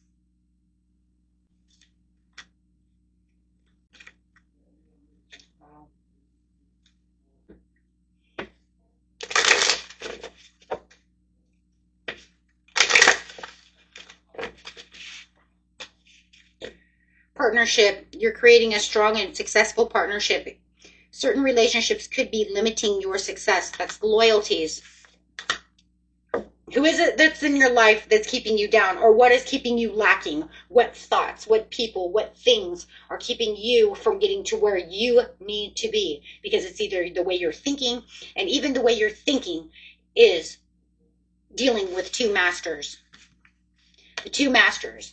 Partnership. You're creating a strong and successful partnership. Certain relationships could be limiting your success. That's the loyalties. Who is it that's in your life that's keeping you down? Or what is keeping you lacking? What thoughts, what people, what things are keeping you from getting to where you need to be? Because it's either the way you're thinking, and even the way you're thinking is dealing with two masters. The two masters.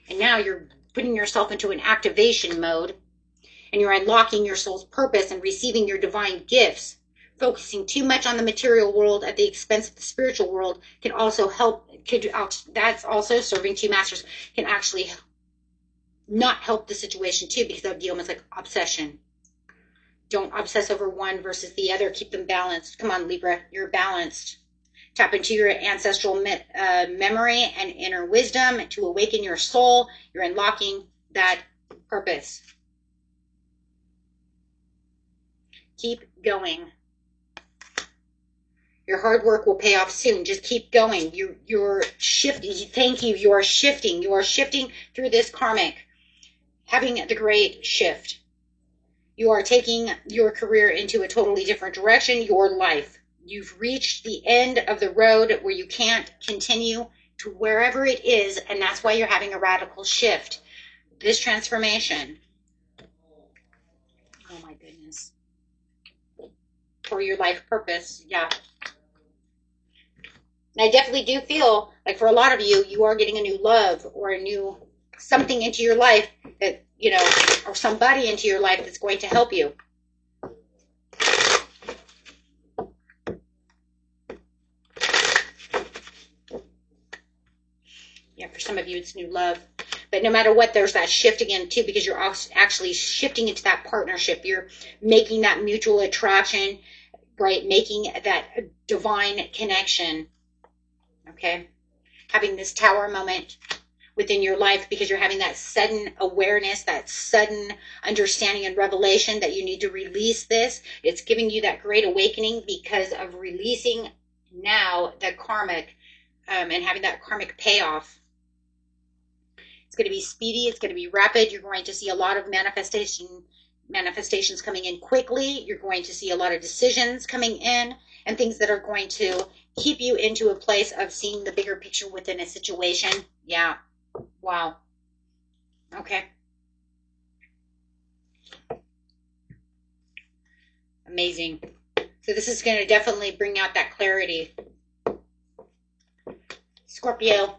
And now you're putting yourself into an activation mode, and you're unlocking your soul's purpose and receiving your divine gifts. Focusing too much on the material world at the expense of the spiritual world can also help, that's also serving two masters, can actually not help the situation too, because that would be almost like obsession. Don't obsess over one versus the other. Keep them balanced. Come on, Libra, you're balanced. Tap into your ancestral memory and inner wisdom to awaken your soul. You're unlocking that purpose. Keep going. Your hard work will pay off soon. Just keep going. You're shifting. Thank you. You are shifting. You are shifting through this karmic, having the great shift. You are taking your career into a totally different direction, your life. You've reached the end of the road where you can't continue to wherever it is, and that's why you're having a radical shift. This transformation. Oh my goodness. For your life purpose, yeah. And I definitely do feel like for a lot of you, you are getting a new love or a new something into your life that, you know, or somebody into your life that's going to help you. Yeah, for some of you, it's new love. But no matter what, there's that shift again, too, because you're actually shifting into that partnership. You're making that mutual attraction, right? Making that divine connection. Okay, having this tower moment within your life because you're having that sudden awareness, that sudden understanding and revelation that you need to release this. It's giving you that great awakening because of releasing now the karmic and having that karmic payoff. It's going to be speedy. It's going to be rapid. You're going to see a lot of manifestations coming in quickly. You're going to see a lot of decisions coming in and things that are going to keep you into a place of seeing the bigger picture within a situation. Yeah. Wow. Okay. Amazing. So this is going to definitely bring out that clarity. Scorpio.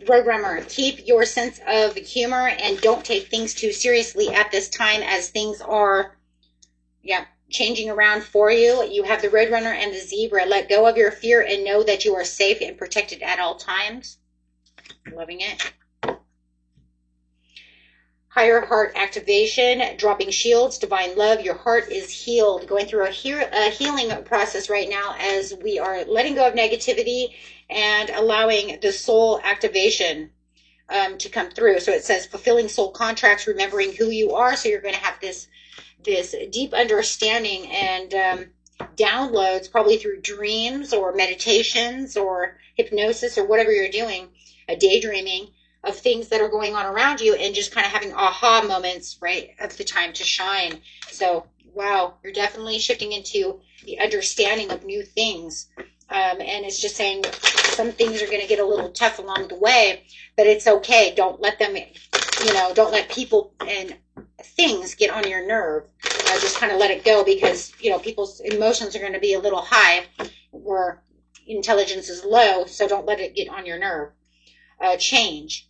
Roadrunner, keep your sense of humor and don't take things too seriously at this time as things are, changing around for you. You have the Roadrunner and the Zebra. Let go of your fear and know that you are safe and protected at all times. Loving it. Higher heart activation, dropping shields, divine love. Your heart is healed. Going through a healing process right now as we are letting go of negativity and allowing the soul activation to come through. So it says fulfilling soul contracts, remembering who you are. So you're going to have this deep understanding and downloads, probably through dreams or meditations or hypnosis or whatever you're doing, daydreaming of things that are going on around you and just kind of having aha moments, right, of the time to shine. So, wow, you're definitely shifting into the understanding of new things. And it's just saying some things are going to get a little tough along the way, but it's okay. Don't let them, don't let people and things get on your nerve. Just kind of let it go because, people's emotions are going to be a little high where intelligence is low, so don't let it get on your nerve. Change.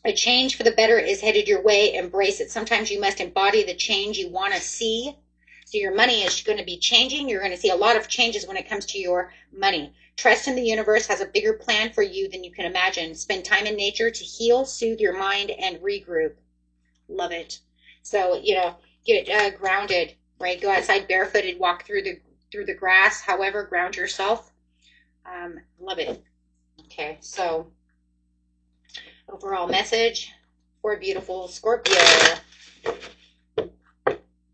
A change for the better is headed your way. Embrace it. Sometimes you must embody the change you want to see. So your money is going to be changing. You're going to see a lot of changes when it comes to your money. Trust in the universe has a bigger plan for you than you can imagine. Spend time in nature to heal, soothe your mind, and regroup. Love it. So, get grounded, right? Go outside barefooted, walk through the grass. However, ground yourself. Love it. Okay, so overall message for beautiful Scorpio.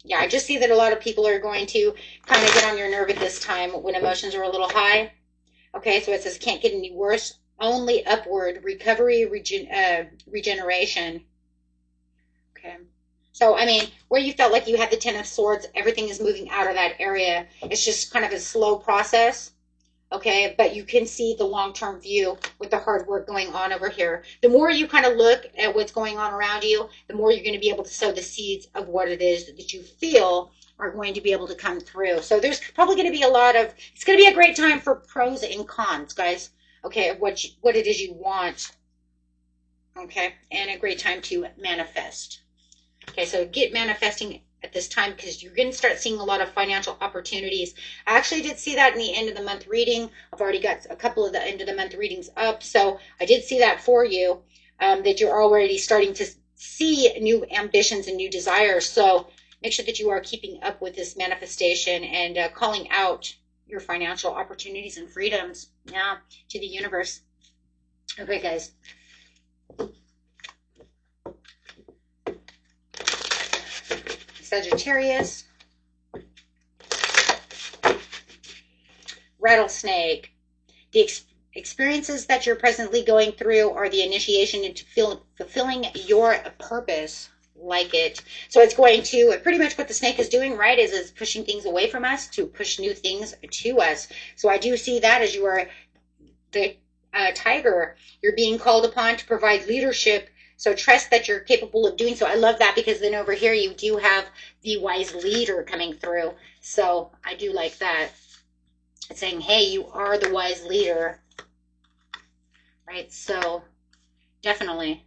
Yeah, I just see that a lot of people are going to kind of get on your nerve at this time when emotions are a little high. Okay, so it says can't get any worse, only upward, recovery, regeneration. Okay. So, I mean, where you felt like you had the Ten of Swords, everything is moving out of that area. It's just kind of a slow process. Okay, but you can see the long-term view with the hard work going on over here. The more you kind of look at what's going on around you, the more you're going to be able to sow the seeds of what it is that you feel are going to be able to come through. So there's probably going to be a lot of, it's going to be a great time for pros and cons, guys. Okay, what it is you want. Okay, and a great time to manifest. Okay, so get manifesting at this time because you're going to start seeing a lot of financial opportunities. I actually did see that in the end of the month reading. I've already got a couple of the end of the month readings up, so I did see that for you, that you're already starting to see new ambitions and new desires. So make sure that you are keeping up with this manifestation and calling out your financial opportunities and freedoms, yeah, to the universe. Okay, guys. Sagittarius, rattlesnake. The experiences that you're presently going through are the initiation into fulfilling your purpose. Like it. So it's going to, pretty much what the snake is doing, right, is pushing things away from us to push new things to us. So I do see that as you are the tiger. You're being called upon to provide leadership. So trust that you're capable of doing so. I love that because then over here you do have the wise leader coming through. So I do like that. It's saying, hey, you are the wise leader. Right? So definitely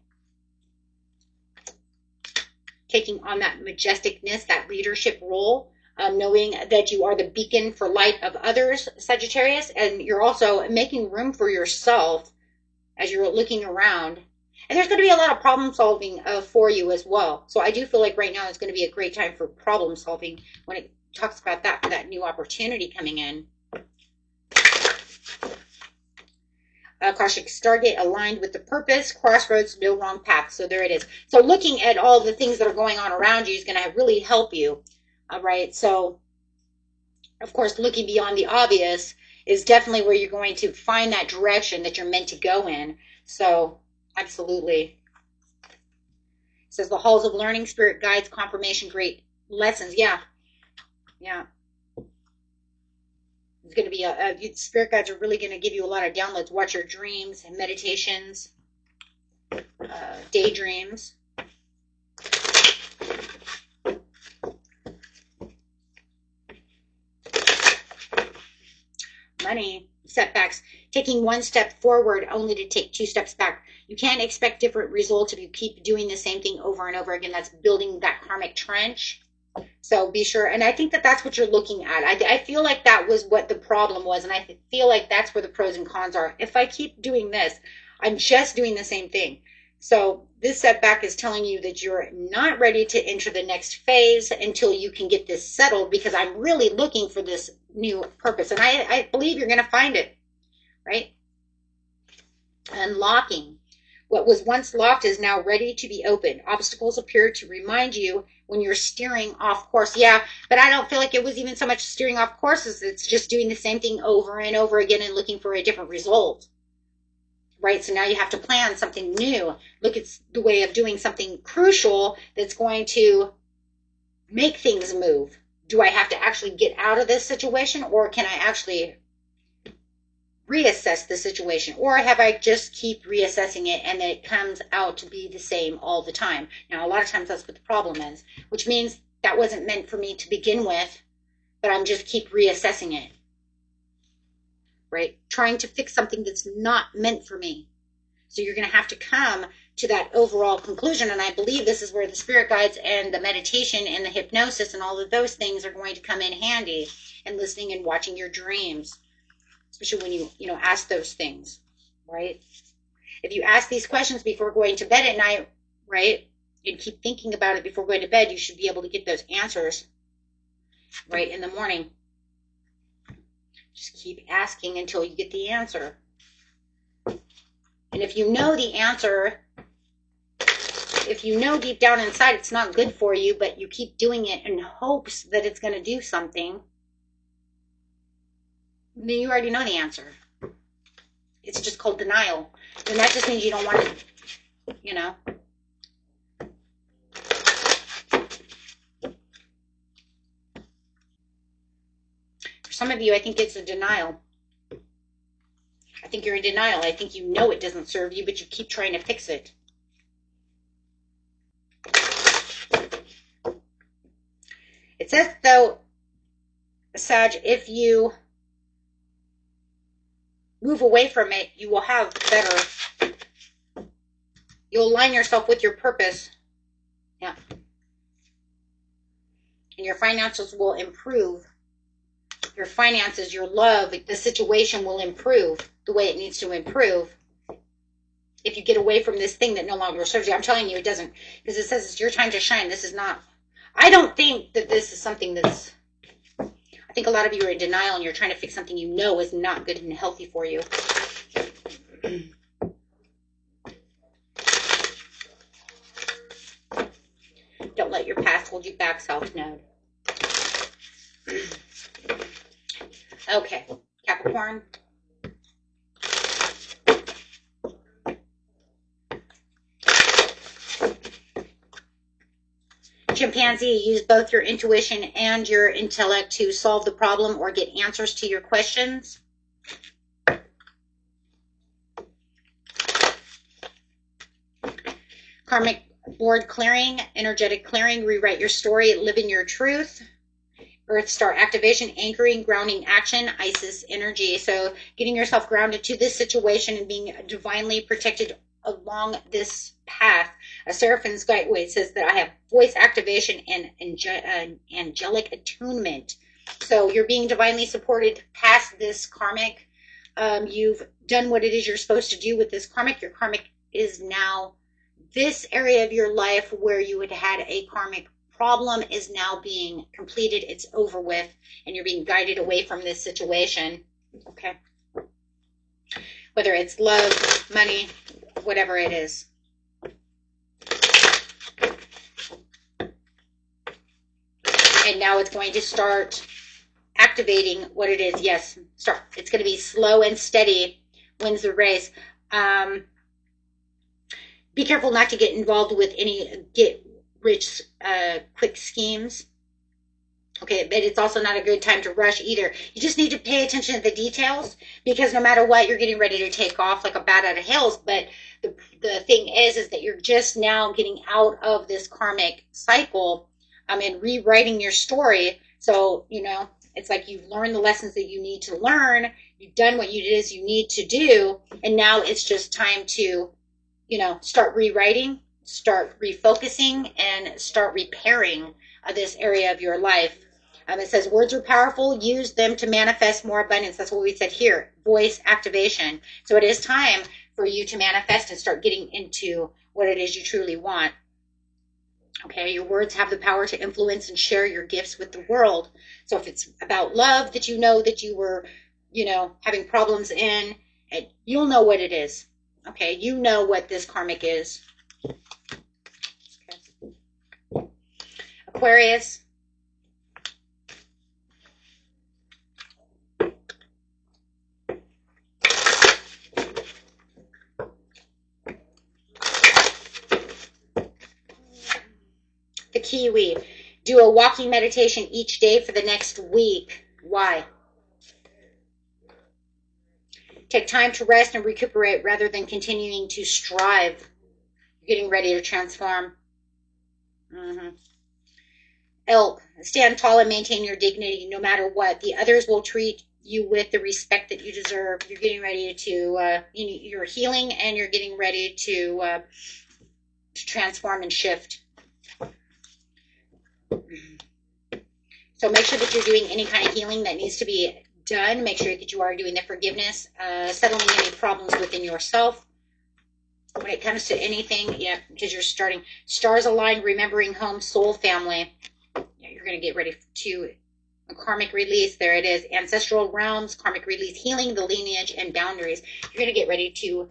taking on that majesticness, that leadership role, knowing that you are the beacon for light of others, Sagittarius, and you're also making room for yourself as you're looking around. And there's going to be a lot of problem solving for you as well. So I do feel like right now is going to be a great time for problem solving when it talks about that, for that new opportunity coming in. Akashic Stargate aligned with the purpose, crossroads, no wrong path. So there it is. So looking at all the things that are going on around you is going to really help you. All right. So, of course, looking beyond the obvious is definitely where you're going to find that direction that you're meant to go in. So, absolutely. It says the halls of learning, spirit guides, confirmation, great lessons. Yeah. Yeah. It's going to be spirit guides are really going to give you a lot of downloads. Watch your dreams and meditations, daydreams. Money, setbacks, taking one step forward only to take 2 steps back. You can't expect different results if you keep doing the same thing over and over again. That's building that karmic trench. So be sure, and I think that that's what you're looking at. I feel like that was what the problem was, and I feel like that's where the pros and cons are. If I keep doing this, I'm just doing the same thing. So this setback is telling you that you're not ready to enter the next phase until you can get this settled, because I'm really looking for this new purpose, and I believe you're going to find it, right? Unlocking. What was once locked is now ready to be opened. Obstacles appear to remind you when you're steering off course. Yeah, but I don't feel like it was even so much steering off course as it's just doing the same thing over and over again and looking for a different result. Right? So now you have to plan something new. Look at the way of doing something crucial that's going to make things move. Do I have to actually get out of this situation, or can I actually reassess the situation, or have I just keep reassessing it and it comes out to be the same all the time? Now, a lot of times that's what the problem is, which means that wasn't meant for me to begin with, but I'm just keep reassessing it, right? Trying to fix something that's not meant for me. So you're going to have to come to that overall conclusion, and I believe this is where the spirit guides and the meditation and the hypnosis and all of those things are going to come in handy, and listening and watching your dreams. Especially when you ask those things, right? If you ask these questions before going to bed at night, right, and keep thinking about it before going to bed, you should be able to get those answers, right, in the morning. Just keep asking until you get the answer. And if you know the answer, if you know deep down inside it's not good for you, but you keep doing it in hopes that it's going to do something, then you already know the answer. It's just called denial. And that just means you don't want it, some of you, I think it's a denial. I think you're in denial. I think you know it doesn't serve you, but you keep trying to fix it. It says, though, Sag, if you move away from it, you will have better. You'll align yourself with your purpose. Yeah. And your finances will improve. Your finances, your love, the situation will improve the way it needs to improve. If you get away from this thing that no longer serves you, I'm telling you it doesn't, because it says it's your time to shine. This is not, I don't think that this is something that's, I think a lot of you are in denial and you're trying to fix something you know is not good and healthy for you. Don't let your past hold you back, South Node. Okay, Capricorn. Chimpanzee, use both your intuition and your intellect to solve the problem or get answers to your questions. Karmic board clearing, energetic clearing, rewrite your story, live in your truth. Earth star activation, anchoring, grounding action, Isis energy. So getting yourself grounded to this situation and being divinely protected along this path. A Seraphim's Guideway says that I have voice activation and angelic attunement. So you're being divinely supported past this karmic. You've done what it is you're supposed to do with this karmic. Your karmic is now this area of your life where you had had a karmic problem is now being completed. It's over with, and you're being guided away from this situation. Okay. Whether it's love, money, whatever it is. And now it's going to start activating what it is. Yes, start. It's going to be slow and steady. Wins the race. Be careful not to get involved with any get-rich quick schemes. Okay, but it's also not a good time to rush either. You just need to pay attention to the details, because no matter what, you're getting ready to take off like a bat out of hills. But the thing is that you're just now getting out of this karmic cycle and rewriting your story. So, you know, it's like you've learned the lessons that you need to learn. You've done what it is you need to do. And now it's just time to, you know, start rewriting, start refocusing, and start repairing this area of your life. It says words are powerful. Use them to manifest more abundance. That's what we said here. Voice activation. So it is time for you to manifest and start getting into what it is you truly want. Okay, your words have the power to influence and share your gifts with the world. So if it's about love that you know that you were, you know, having problems in, you'll know what it is. Okay, you know what this karmic is. Okay. Aquarius. The Kiwi. Do a walking meditation each day for the next week. Why? Take time to rest and recuperate rather than continuing to strive. You're getting ready to transform. Elk. Stand tall and maintain your dignity no matter what. The others will treat you with the respect that you deserve. You're getting ready to, you're healing, and you're getting ready to transform and shift. So make sure that you're doing any kind of healing that needs to be done. Make sure that you are doing the forgiveness, settling any problems within yourself. When it comes to anything, yeah, because you're starting. Stars aligned, remembering home, soul family. Yeah, you're going to get ready to a karmic release. There it is. Ancestral realms, karmic release, healing the lineage and boundaries. You're going to get ready to,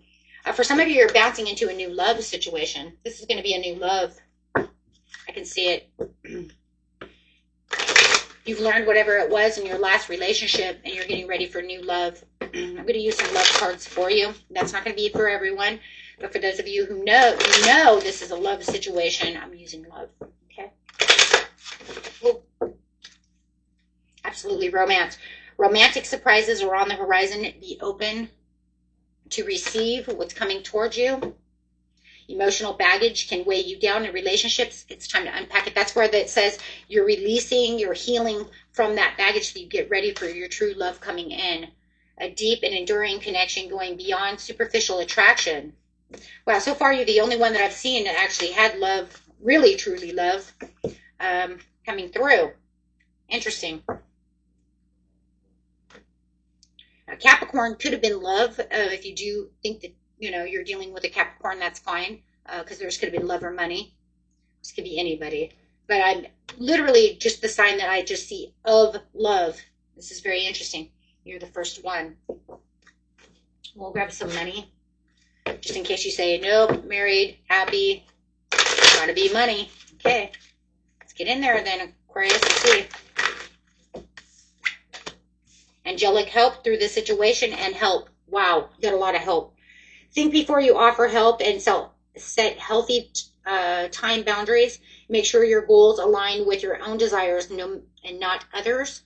for some of you, you're bouncing into a new love situation. This is going to be a new love. I can see it. You've learned whatever it was in your last relationship, and you're getting ready for new love. I'm going to use some love cards for you. That's not going to be for everyone, but for those of you who know this is a love situation, I'm using love. Okay. Ooh. Absolutely, romance. Romantic surprises are on the horizon. Be open to receive what's coming towards you. Emotional baggage can weigh you down in relationships. It's time to unpack it. That's where it says you're releasing, you're healing from that baggage so you get ready for your true love coming in. A deep and enduring connection going beyond superficial attraction. Wow, so far you're the only one that I've seen that actually had love, really truly love, coming through. Interesting. Capricorn could have been love. If you do think that, you know, you're dealing with a Capricorn, that's fine. Because there's could have been love or money. This could be anybody. But I'm literally just the sign that I just see of love. This is very interesting. You're the first one. We'll grab some money. Just in case you say, nope, married, happy, gotta be money. Okay. Let's get in there then, Aquarius, and see. Angelic help through this situation and help. Wow, you got a lot of help. Think before you offer help and set healthy time boundaries. Make sure your goals align with your own desires and not others.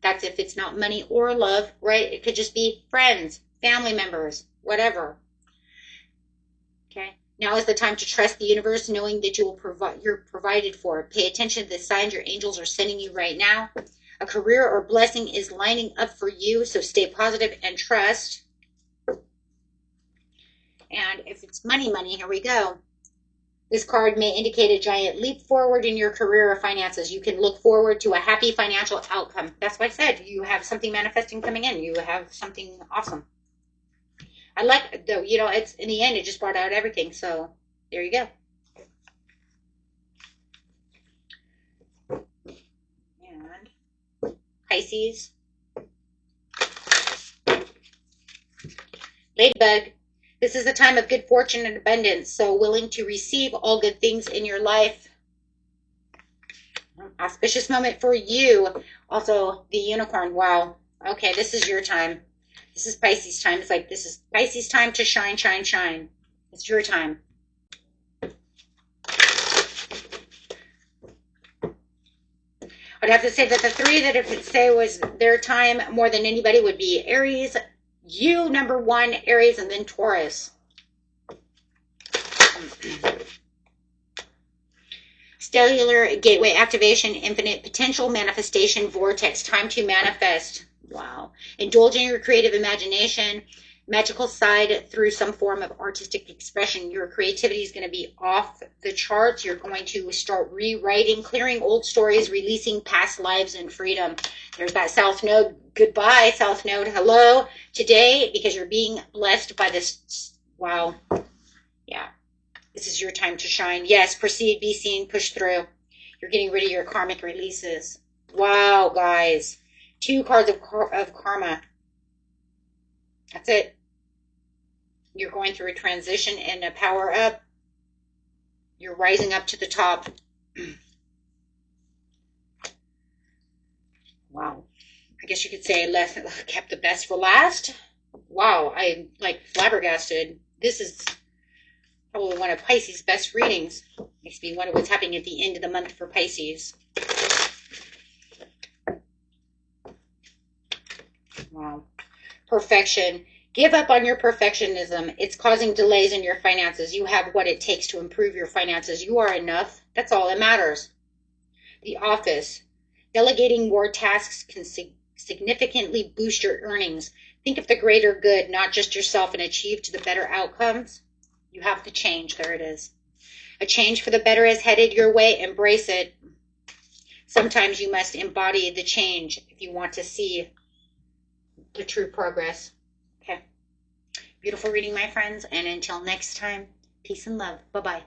That's if it's not money or love, right? It could just be friends, family members, whatever. Okay. Now is the time to trust the universe, knowing that you're provided for. Pay attention to the signs your angels are sending you right now. A career or blessing is lining up for you, so stay positive and trust. And if it's money, here we go. This card may indicate a giant leap forward in your career or finances. You can look forward to a happy financial outcome. That's what I said. You have something manifesting coming in. You have something awesome. I like, though, you know, it's in the end, it just brought out everything. So there you go. And Pisces. Ladybug. This is a time of good fortune and abundance, so willing to receive all good things in your life. Auspicious moment for you. Also, the unicorn. Wow. Okay, this is your time. This is Pisces time. It's like this is Pisces time to shine, shine, shine. It's your time. I'd have to say that the three that if it say was their time more than anybody would be Aries, you number one, Aries, and then Taurus. Stellar gateway activation, infinite potential manifestation vortex, time to manifest. Wow. Indulge in your creative imagination, magical side through some form of artistic expression. Your creativity is going to be off the charts. You're going to start rewriting, clearing old stories, releasing past lives and freedom. There's that South Node. Goodbye, South Node. Hello. Today, because you're being blessed by this. Wow. Yeah. This is your time to shine. Yes, proceed, be seen, push through. You're getting rid of your karmic releases. Wow, guys. 2 cards of karma. That's it. You're going through a transition and a power up. You're rising up to the top. Wow. I guess you could say kept the best for last. Wow, I'm like flabbergasted. This is probably one of Pisces' best readings. Makes me wonder what's happening at the end of the month for Pisces. Wow. Perfection. Give up on your perfectionism. It's causing delays in your finances. You have what it takes to improve your finances. You are enough. That's all that matters. The office. Delegating more tasks can significantly boost your earnings. Think of the greater good, not just yourself, and achieve to the better outcomes. You have to change. There it is. A change for the better is headed your way. Embrace it. Sometimes you must embody the change if you want to see the true progress. Okay. Beautiful reading, my friends. And until next time, peace and love. Bye-bye.